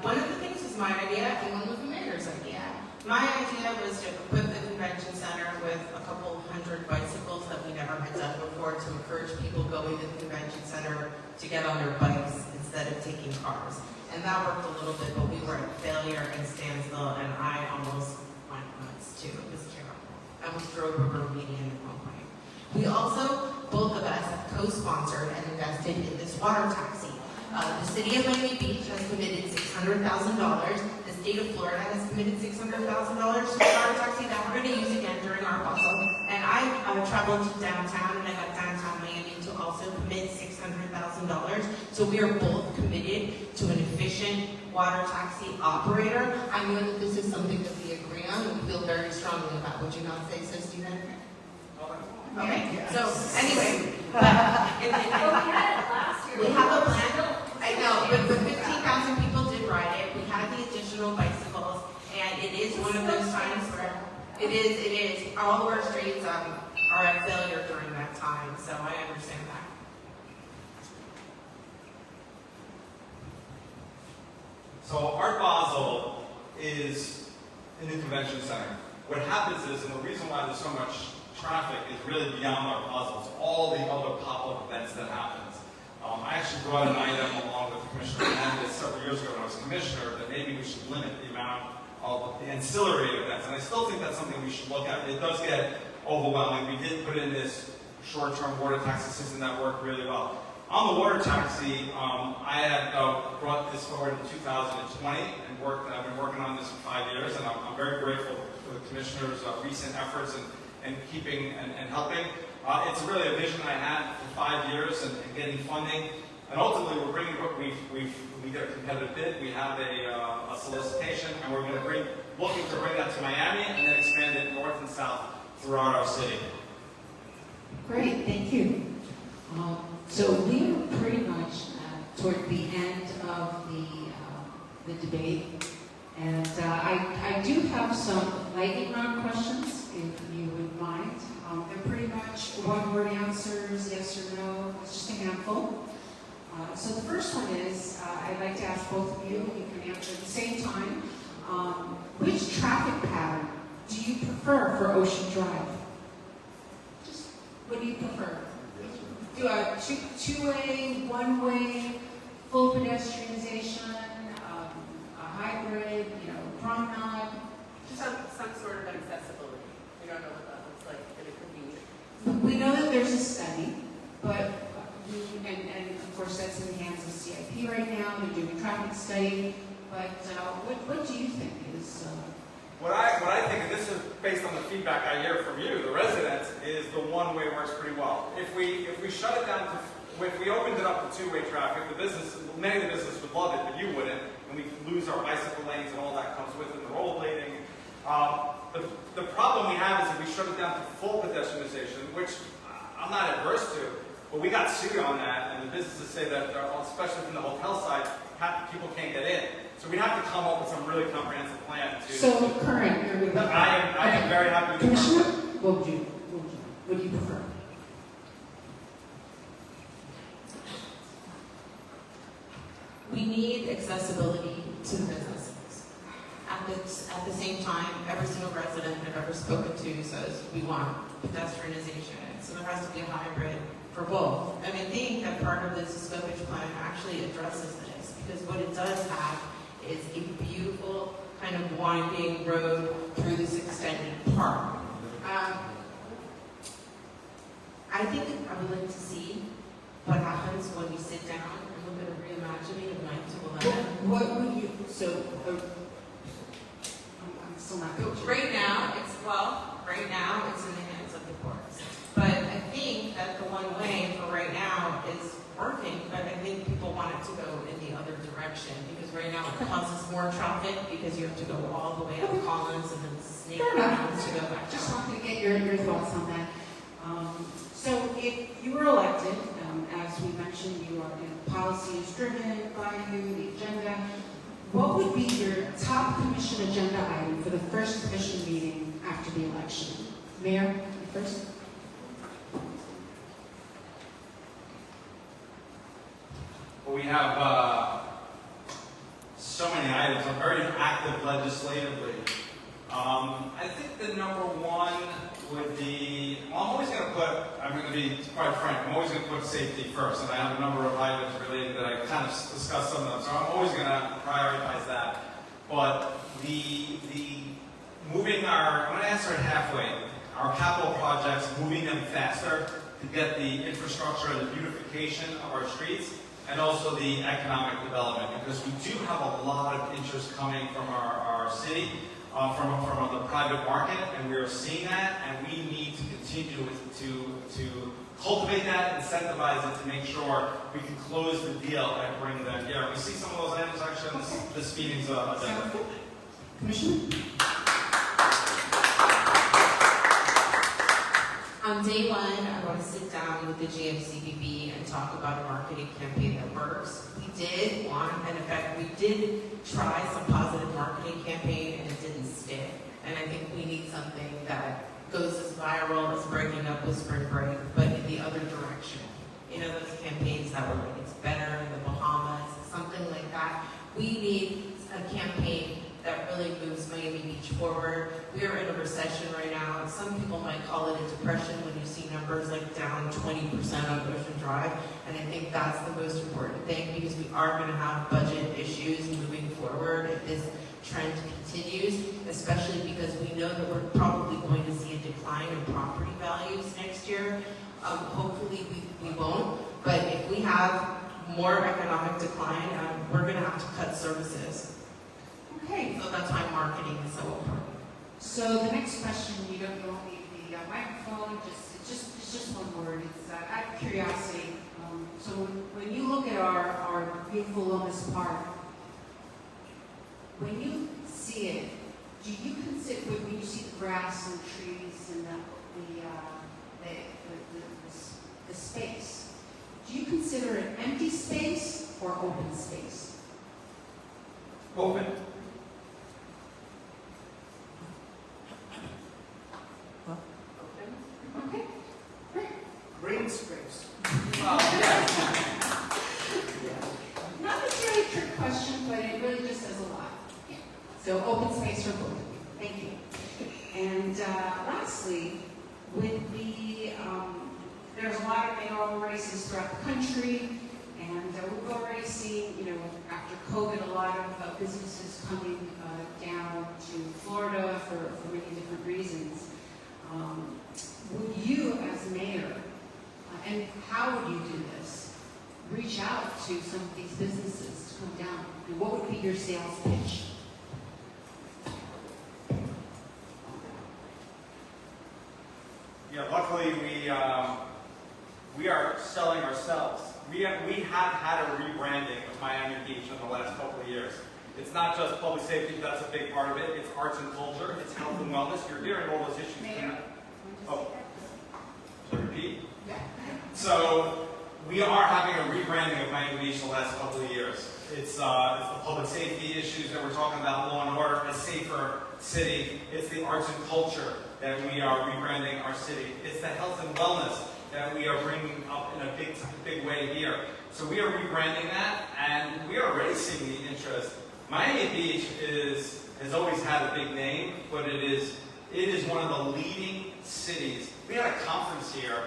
[SPEAKER 2] One of the things was my idea, and one was the mayor's idea. My idea was to equip the convention center with a couple hundred bicycles that we never had done before to encourage people going to the convention center to get on their bikes instead of taking cars. And that worked a little bit, but we were at failure and standstill, and I almost went nuts too. It was terrible. I almost drove over a median at one point. We also, both of us, have co-sponsored and invested in this water taxi. The city of Miami Beach has committed $600,000. The state of Florida has committed $600,000 to the water taxi that we're going to use again during our Basel. And I traveled to downtown, and I got downtown Miami to also commit $600,000. So we are both committed to an efficient water taxi operator. I know that this is something that we agree on and feel very strongly about. Would you not say so, Stephen? Okay, so anyway,
[SPEAKER 4] We had it last year.
[SPEAKER 2] we have a plan. I know, but 15,000 people did ride it. We had the additional bicycles, and it is one of those times where it is. All of our streets are at failure during that time, so I understand that.
[SPEAKER 3] So Art Basel is in the convention center. What happens is, and the reason why there's so much traffic is really beyond Art Basel. It's all the other pop-up events that happens. I actually brought an item along with Commissioner Hernandez several years ago when I was commissioner that maybe we should limit the amount of the ancillary events. And I still think that's something we should look at. It does get overwhelming. We did put in this short-term water taxi system that worked really well. On the water taxi, I had brought this forward in 2020 and I've been working on this for 5 years, and I'm very grateful for the commissioner's recent efforts and keeping and helping. It's really a vision I had for 5 years and getting funding. And ultimately, we're bringing what we get a competitive bid. We have a solicitation, and we're going to looking to bring that to Miami and then expand it north and south throughout our city.
[SPEAKER 1] Great, thank you. So we are pretty much toward the end of the debate, and I do have some lightning round questions, if you would mind. They're pretty much one-word answers, yes or no. It's just a handful. So the first one is, I'd like to ask both of you, you can answer at the same time. Which traffic pattern do you prefer for Ocean Drive? Just, what do you prefer? Do a two-way, one-way, full pedestrianization, a hybrid, promenade?
[SPEAKER 2] Just some sort of accessibility. We don't know what that looks
[SPEAKER 1] We know that there's a study, but, and of course that's in the hands of CIP right now, they're doing a traffic study, but what do you think is...
[SPEAKER 3] What I think, and this is based on the feedback I hear from you, the residents, is the one-way works pretty well. If we shut it down to, if we opened it up to two-way traffic, many of the businesses would love it, but you wouldn't, and we lose our bicycle lanes and all that comes with it, the rollerblading. The problem we have is if we shut it down to full pedestrianization, which I'm not adverse to, but we got sued on that, and the businesses say that, especially from the hotel side, people can't get in. So we have to come up with some really comprehensive plan to...
[SPEAKER 1] So, current, you're with...
[SPEAKER 3] I am very happy with the
[SPEAKER 1] Commissioner,
[SPEAKER 3] current.
[SPEAKER 1] what do you prefer?
[SPEAKER 2] We need accessibility to the businesses. At the same time, every single resident I've ever spoken to says we want pedestrianization. So there has to be a hybrid for both. And I think that part of this scopage plan actually addresses this, because what it does have is a beautiful kind of winding road through this extended park. I think I would like to see what happens when we sit down and look at a reimagining of 9 to 11.
[SPEAKER 1] What would you... So, I'm still not coaching.
[SPEAKER 2] Right now, it's in the hands of the courts. But I think that the one way for right now is working, but I think people want it to go in the other direction, because right now it causes more traffic because you have to go all the way up Collins and then snake around to go back
[SPEAKER 1] Just
[SPEAKER 2] down.
[SPEAKER 1] wanted to get your thoughts on that. So if you were elected, as we mentioned, you are, policy is driven by you, the agenda. What would be your top commission agenda item for the first commission meeting after the election? Mayor, you first.
[SPEAKER 3] Well, we have so many items. I'm very active legislatively. I think the number one would be, I'm going to be quite frank, I'm always going to put safety first, and I have a number of items related that I kind of discussed some of them, so I'm always going to prioritize that. But I'm going to answer it halfway. Our capital projects, moving them faster to get the infrastructure and the beautification of our streets, and also the economic development, because we do have a lot of interest coming from our city, from the private market, and we are seeing that, and we need to continue to cultivate that, incentivize it to make sure we can close the deal and bring them here. We see some of those items actually on this meeting's agenda.
[SPEAKER 1] Commissioner?
[SPEAKER 2] On day one, I want to sit down with the GMCBB and talk about a marketing campaign that works. We did try some positive marketing campaign and it didn't stick. And I think we need something that goes as viral as breaking up with spring break, but in the other direction. You know, those campaigns that were like, it's better in the Bahamas, something like that. We need a campaign that really moves Miami Beach forward. We are in a recession right now. Some people might call it a depression when you see numbers like down 20% on Ocean Drive. And I think that's the most important thing, because we are going to have budget issues moving forward if this trend continues, especially because we know that we're probably going to see a decline in property values next year. Hopefully we won't, but if we have more economic decline, we're going to have to cut services.
[SPEAKER 1] Okay.
[SPEAKER 2] So that's why marketing is so important.
[SPEAKER 1] So the next question, you don't need the microphone, it's just one word. It's out of curiosity. So when you look at our beautiful Lomas Park, when you see it, do you consider, when you see the grass and the trees and the space, do you consider it empty space or open space?
[SPEAKER 3] Open.
[SPEAKER 1] Okay, great.
[SPEAKER 5] Green space.
[SPEAKER 1] Not necessarily a trick question, but it really just says a lot. Yeah. So open space for both of you. Thank you. And lastly, with there's a lot of mayoral races throughout the country, and we've already seen, after COVID, a lot of businesses coming down to Florida for many different reasons. Would you, as mayor, how would you do this? Reach out to some of these businesses to come down. And what would be your sales pitch?
[SPEAKER 3] Yeah, luckily we are selling ourselves. We have had a rebranding of Miami Beach in the last couple of years. It's not just public safety, that's a big part of it. It's arts and culture, it's health and wellness. You're hearing all those issues tonight. Oh, so repeat?
[SPEAKER 1] Yeah.
[SPEAKER 3] So we are having a rebranding of Miami Beach in the last couple of years. It's the public safety issues that we're talking about, law and order, a safer city. It's the arts and culture that we are rebranding our city. It's the health and wellness that we are bringing up in a big way here. So we are rebranding that, and we are already seeing the interest. Miami Beach has always had a big name, but it is one of the leading cities. We had a conference here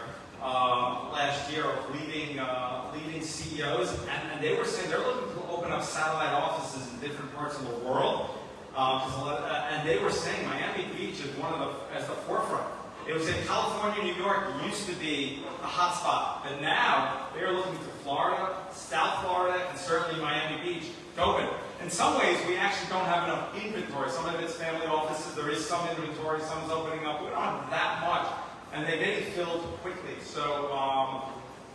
[SPEAKER 3] last year of leading CEOs, and they were saying they're looking to open up satellite offices in different parts of the world. And they were saying Miami Beach is at the forefront. It was in California, New York used to be a hot spot, but now they are looking to Florida, South Florida, and certainly Miami Beach to open. In some ways, we actually don't have enough inventory. Some of it's family offices. There is some inventory. Some's opening up. We don't have that much, and they get it filled quickly. So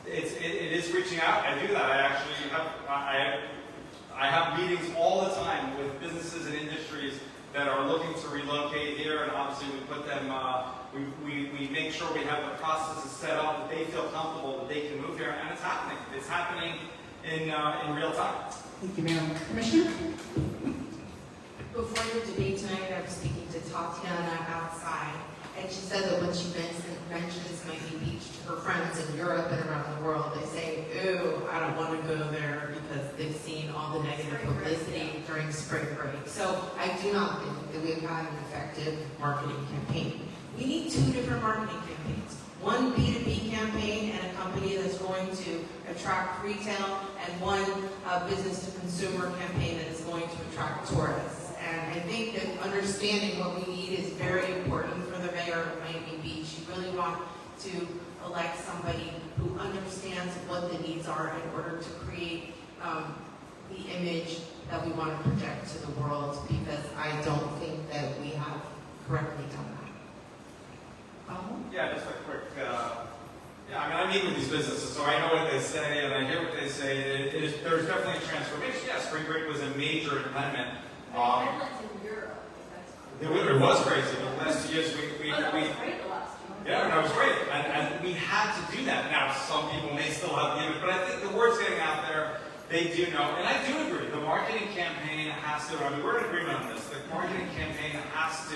[SPEAKER 3] it is reaching out. I do that. I actually have meetings all the time with businesses and industries that are looking to relocate here, and obviously we put them. We make sure we have the processes set up that they feel comfortable that they can move here, and it's happening. It's happening in real time.
[SPEAKER 1] Thank you, Mayor. Commissioner?
[SPEAKER 2] Before your debate tonight, I was speaking to Tatiana outside, and she said that when she mentions Miami Beach to her friends in Europe and around the world, they say, "Ooh, I don't want to go there," because they've seen all the negative publicity during spring break. So I do not think that we've had an effective marketing campaign. We need two different marketing campaigns. One B2B campaign and a company that's going to attract retail, and one business-to-consumer campaign that is going to attract tourists. And I think that understanding what we need is very important for the mayor of Miami Beach. You really want to elect somebody who understands what the needs are in order to create the image that we want to project to the world, because I don't think that we have correctly done that.
[SPEAKER 3] Yeah, just a quick. I meet with these businesses, so I know what they say, and I hear what they say. There's definitely a transformation. Yeah, spring break was a major impediment.
[SPEAKER 4] Headlines in Europe,
[SPEAKER 3] It was crazy. The last 2 years, we
[SPEAKER 4] that was great the last 2 years.
[SPEAKER 3] yeah, no, it was great, and we had to do that. Now, some people may still have the image, but I think the word's getting out there. They do know, and I do agree. The marketing campaign has to. I mean, we're in agreement on this. The marketing campaign has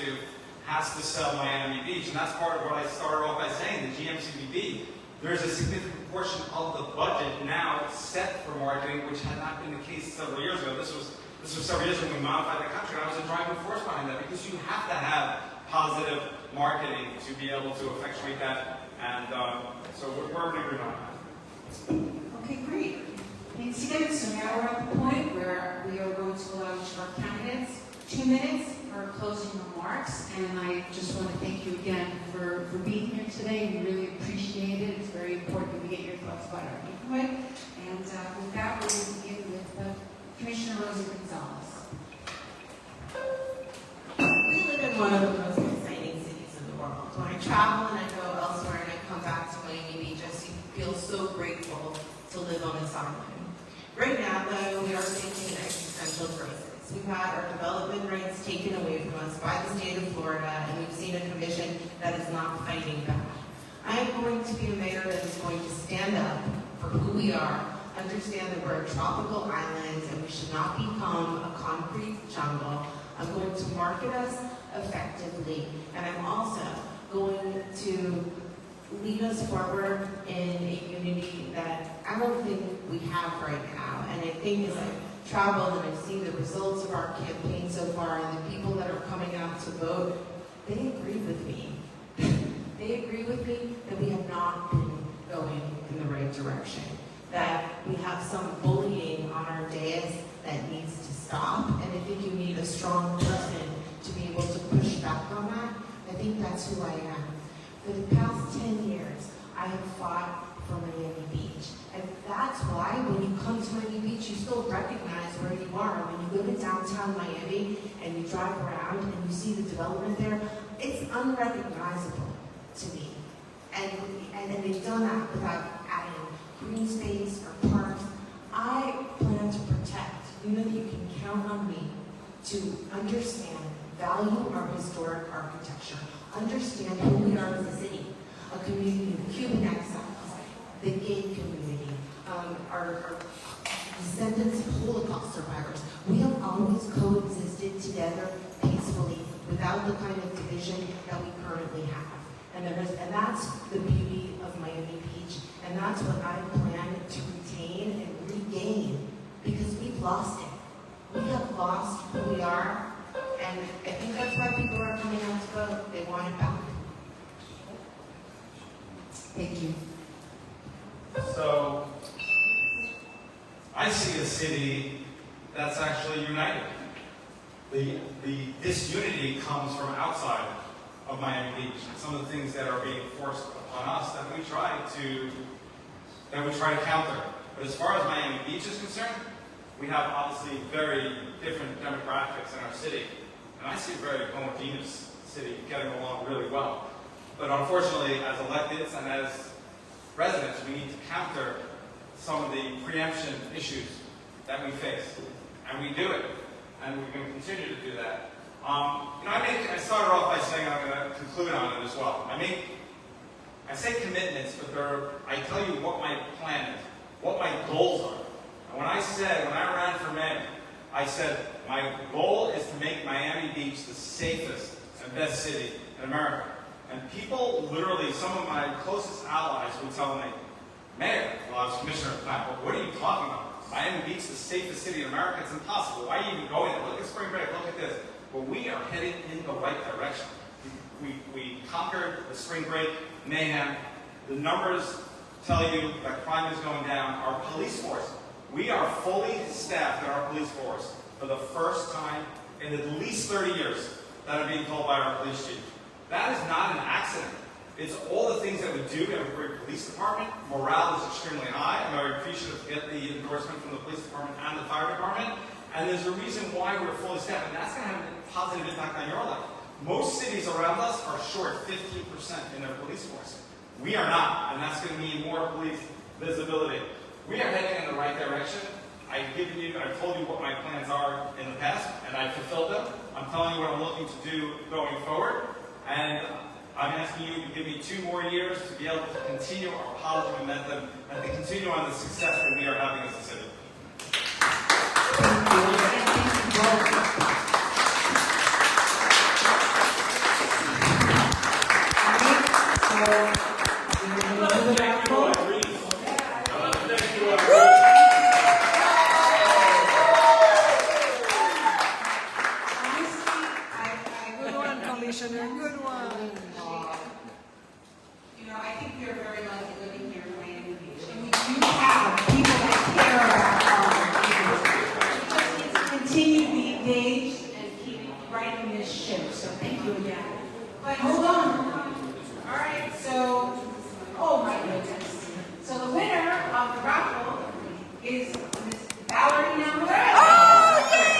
[SPEAKER 3] to sell Miami Beach, and that's part of what I started off by saying. The GMCBB, there's a significant portion of the budget now set for marketing, which had not been the case several years ago. This was several years when we modified the country, and I was a driving force behind that, because you have to have positive marketing to be able to effectuate that, and so we're in agreement on that.
[SPEAKER 1] Okay, great. Thanks again. So now we're at the point where we are going to allow each of our candidates 2 minutes for closing remarks. And I just want to thank you again for being here today. We really appreciate it. It's very important that we get your thoughts about our neighborhood. And with that, we will begin with Commissioner Rosa Gonzalez.
[SPEAKER 2] We live in one of the most exciting cities in the world. When I travel and I go elsewhere and I come back to Miami Beach, I feel so grateful to live on this island. Right now, though, we are facing existential crisis. We've had our development rights taken away from us by the state of Florida, and we've seen a commission that is not fighting back. I am going to be a mayor that is going to stand up for who we are, understand that we're a tropical island and we should not become a concrete jungle. I'm going to market us effectively, and I'm also going to lead us forward in a unity that I don't think we have right now. And I think as I've traveled and I've seen the results of our campaign so far, and the people that are coming out to vote, they agree with me. They agree with me that we have not been going in the right direction, that we have some bullying on our dais that needs to stop, and I think you need a strong person to be able to push back on that. I think that's who I am. For the past 10 years, I have fought for Miami still recognize where you are. When you live in downtown Miami and you drive around and you see the development there, it's unrecognizable to me. And they've done that without adding green space or parks. I plan to protect. You know that you can count on me to understand, value our historic architecture, understand who we are as a city, a community of Cuban exiles, the gay community, our descendants of Holocaust survivors. We have always coexisted together peacefully without the kind of division that we currently have. And that's the beauty of Miami Beach, and that's what I plan to retain and regain, because we've lost it. We have lost who we are, and I think that's why people are coming out to vote. They want it back. Thank you.
[SPEAKER 3] So, I see a city that's actually united. The disunity comes from outside of Miami Beach. Some of the things that are being forced upon us that we try to counter. But as far as Miami Beach is concerned, we have obviously very different demographics in our city. And I see a very homogeneous city getting along really well. But unfortunately, as electeds and as residents, we need to counter some of the preemption issues that we face. And we do it. And we're going to continue to do that. I started off by saying, I'm going to conclude on it as well. I say commitments, but I tell you what my plan is, what my goals are. And when I ran for mayor, I said, my goal is to make Miami Beach the safest and best city in America. And people literally, some of my closest allies would tell me, Mayor, well, I was commissioner at the time, but what are you talking about? Miami Beach is the safest city in America? It's impossible. Why are you even going there? Look at spring break, look at this. But we are heading in the right direction. We conquered the spring break mayhem. The numbers tell you that crime is going down. Our police force, we are fully staffed in our police force for the first time in at least 30 years that are being told by our police chief. That is not an accident. It's all the things that we do. We have a great police department. Morale is extremely high. I'm very appreciative to get the endorsement from the police department and the fire department. And there's a reason why we're fully staffed, and that's going to have a positive impact on your life. Most cities around us are short 15% in their police force. We are not, and that's going to mean more police visibility. We are heading in the right direction. I've told you what my plans are in the past, and I've fulfilled them. I'm telling you what I'm looking to do going forward, and I'm asking you to give me 2 more years to be able to continue our positive momentum and to continue on the success that we are having as a city.
[SPEAKER 7] Good one, Commissioner. Good one.
[SPEAKER 1] I think we are very lucky living here in Miami Beach, and we do have people that care about our community. We just need to continue to be engaged and keep riding this ship. So thank you again. But hold on. All right. So, oh my goodness. So the winner of the raffle is Miss Valerie Mayoral.
[SPEAKER 7] Oh, yay!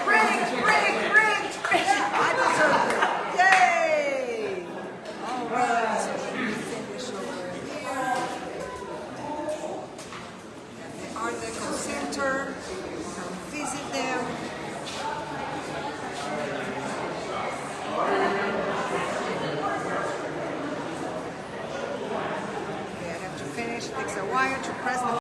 [SPEAKER 7] Rigged! I deserve it. Yay! All right. So let me finish over here. The Art Deco Center. Come visit them. Okay, I have to finish. It takes a while to press the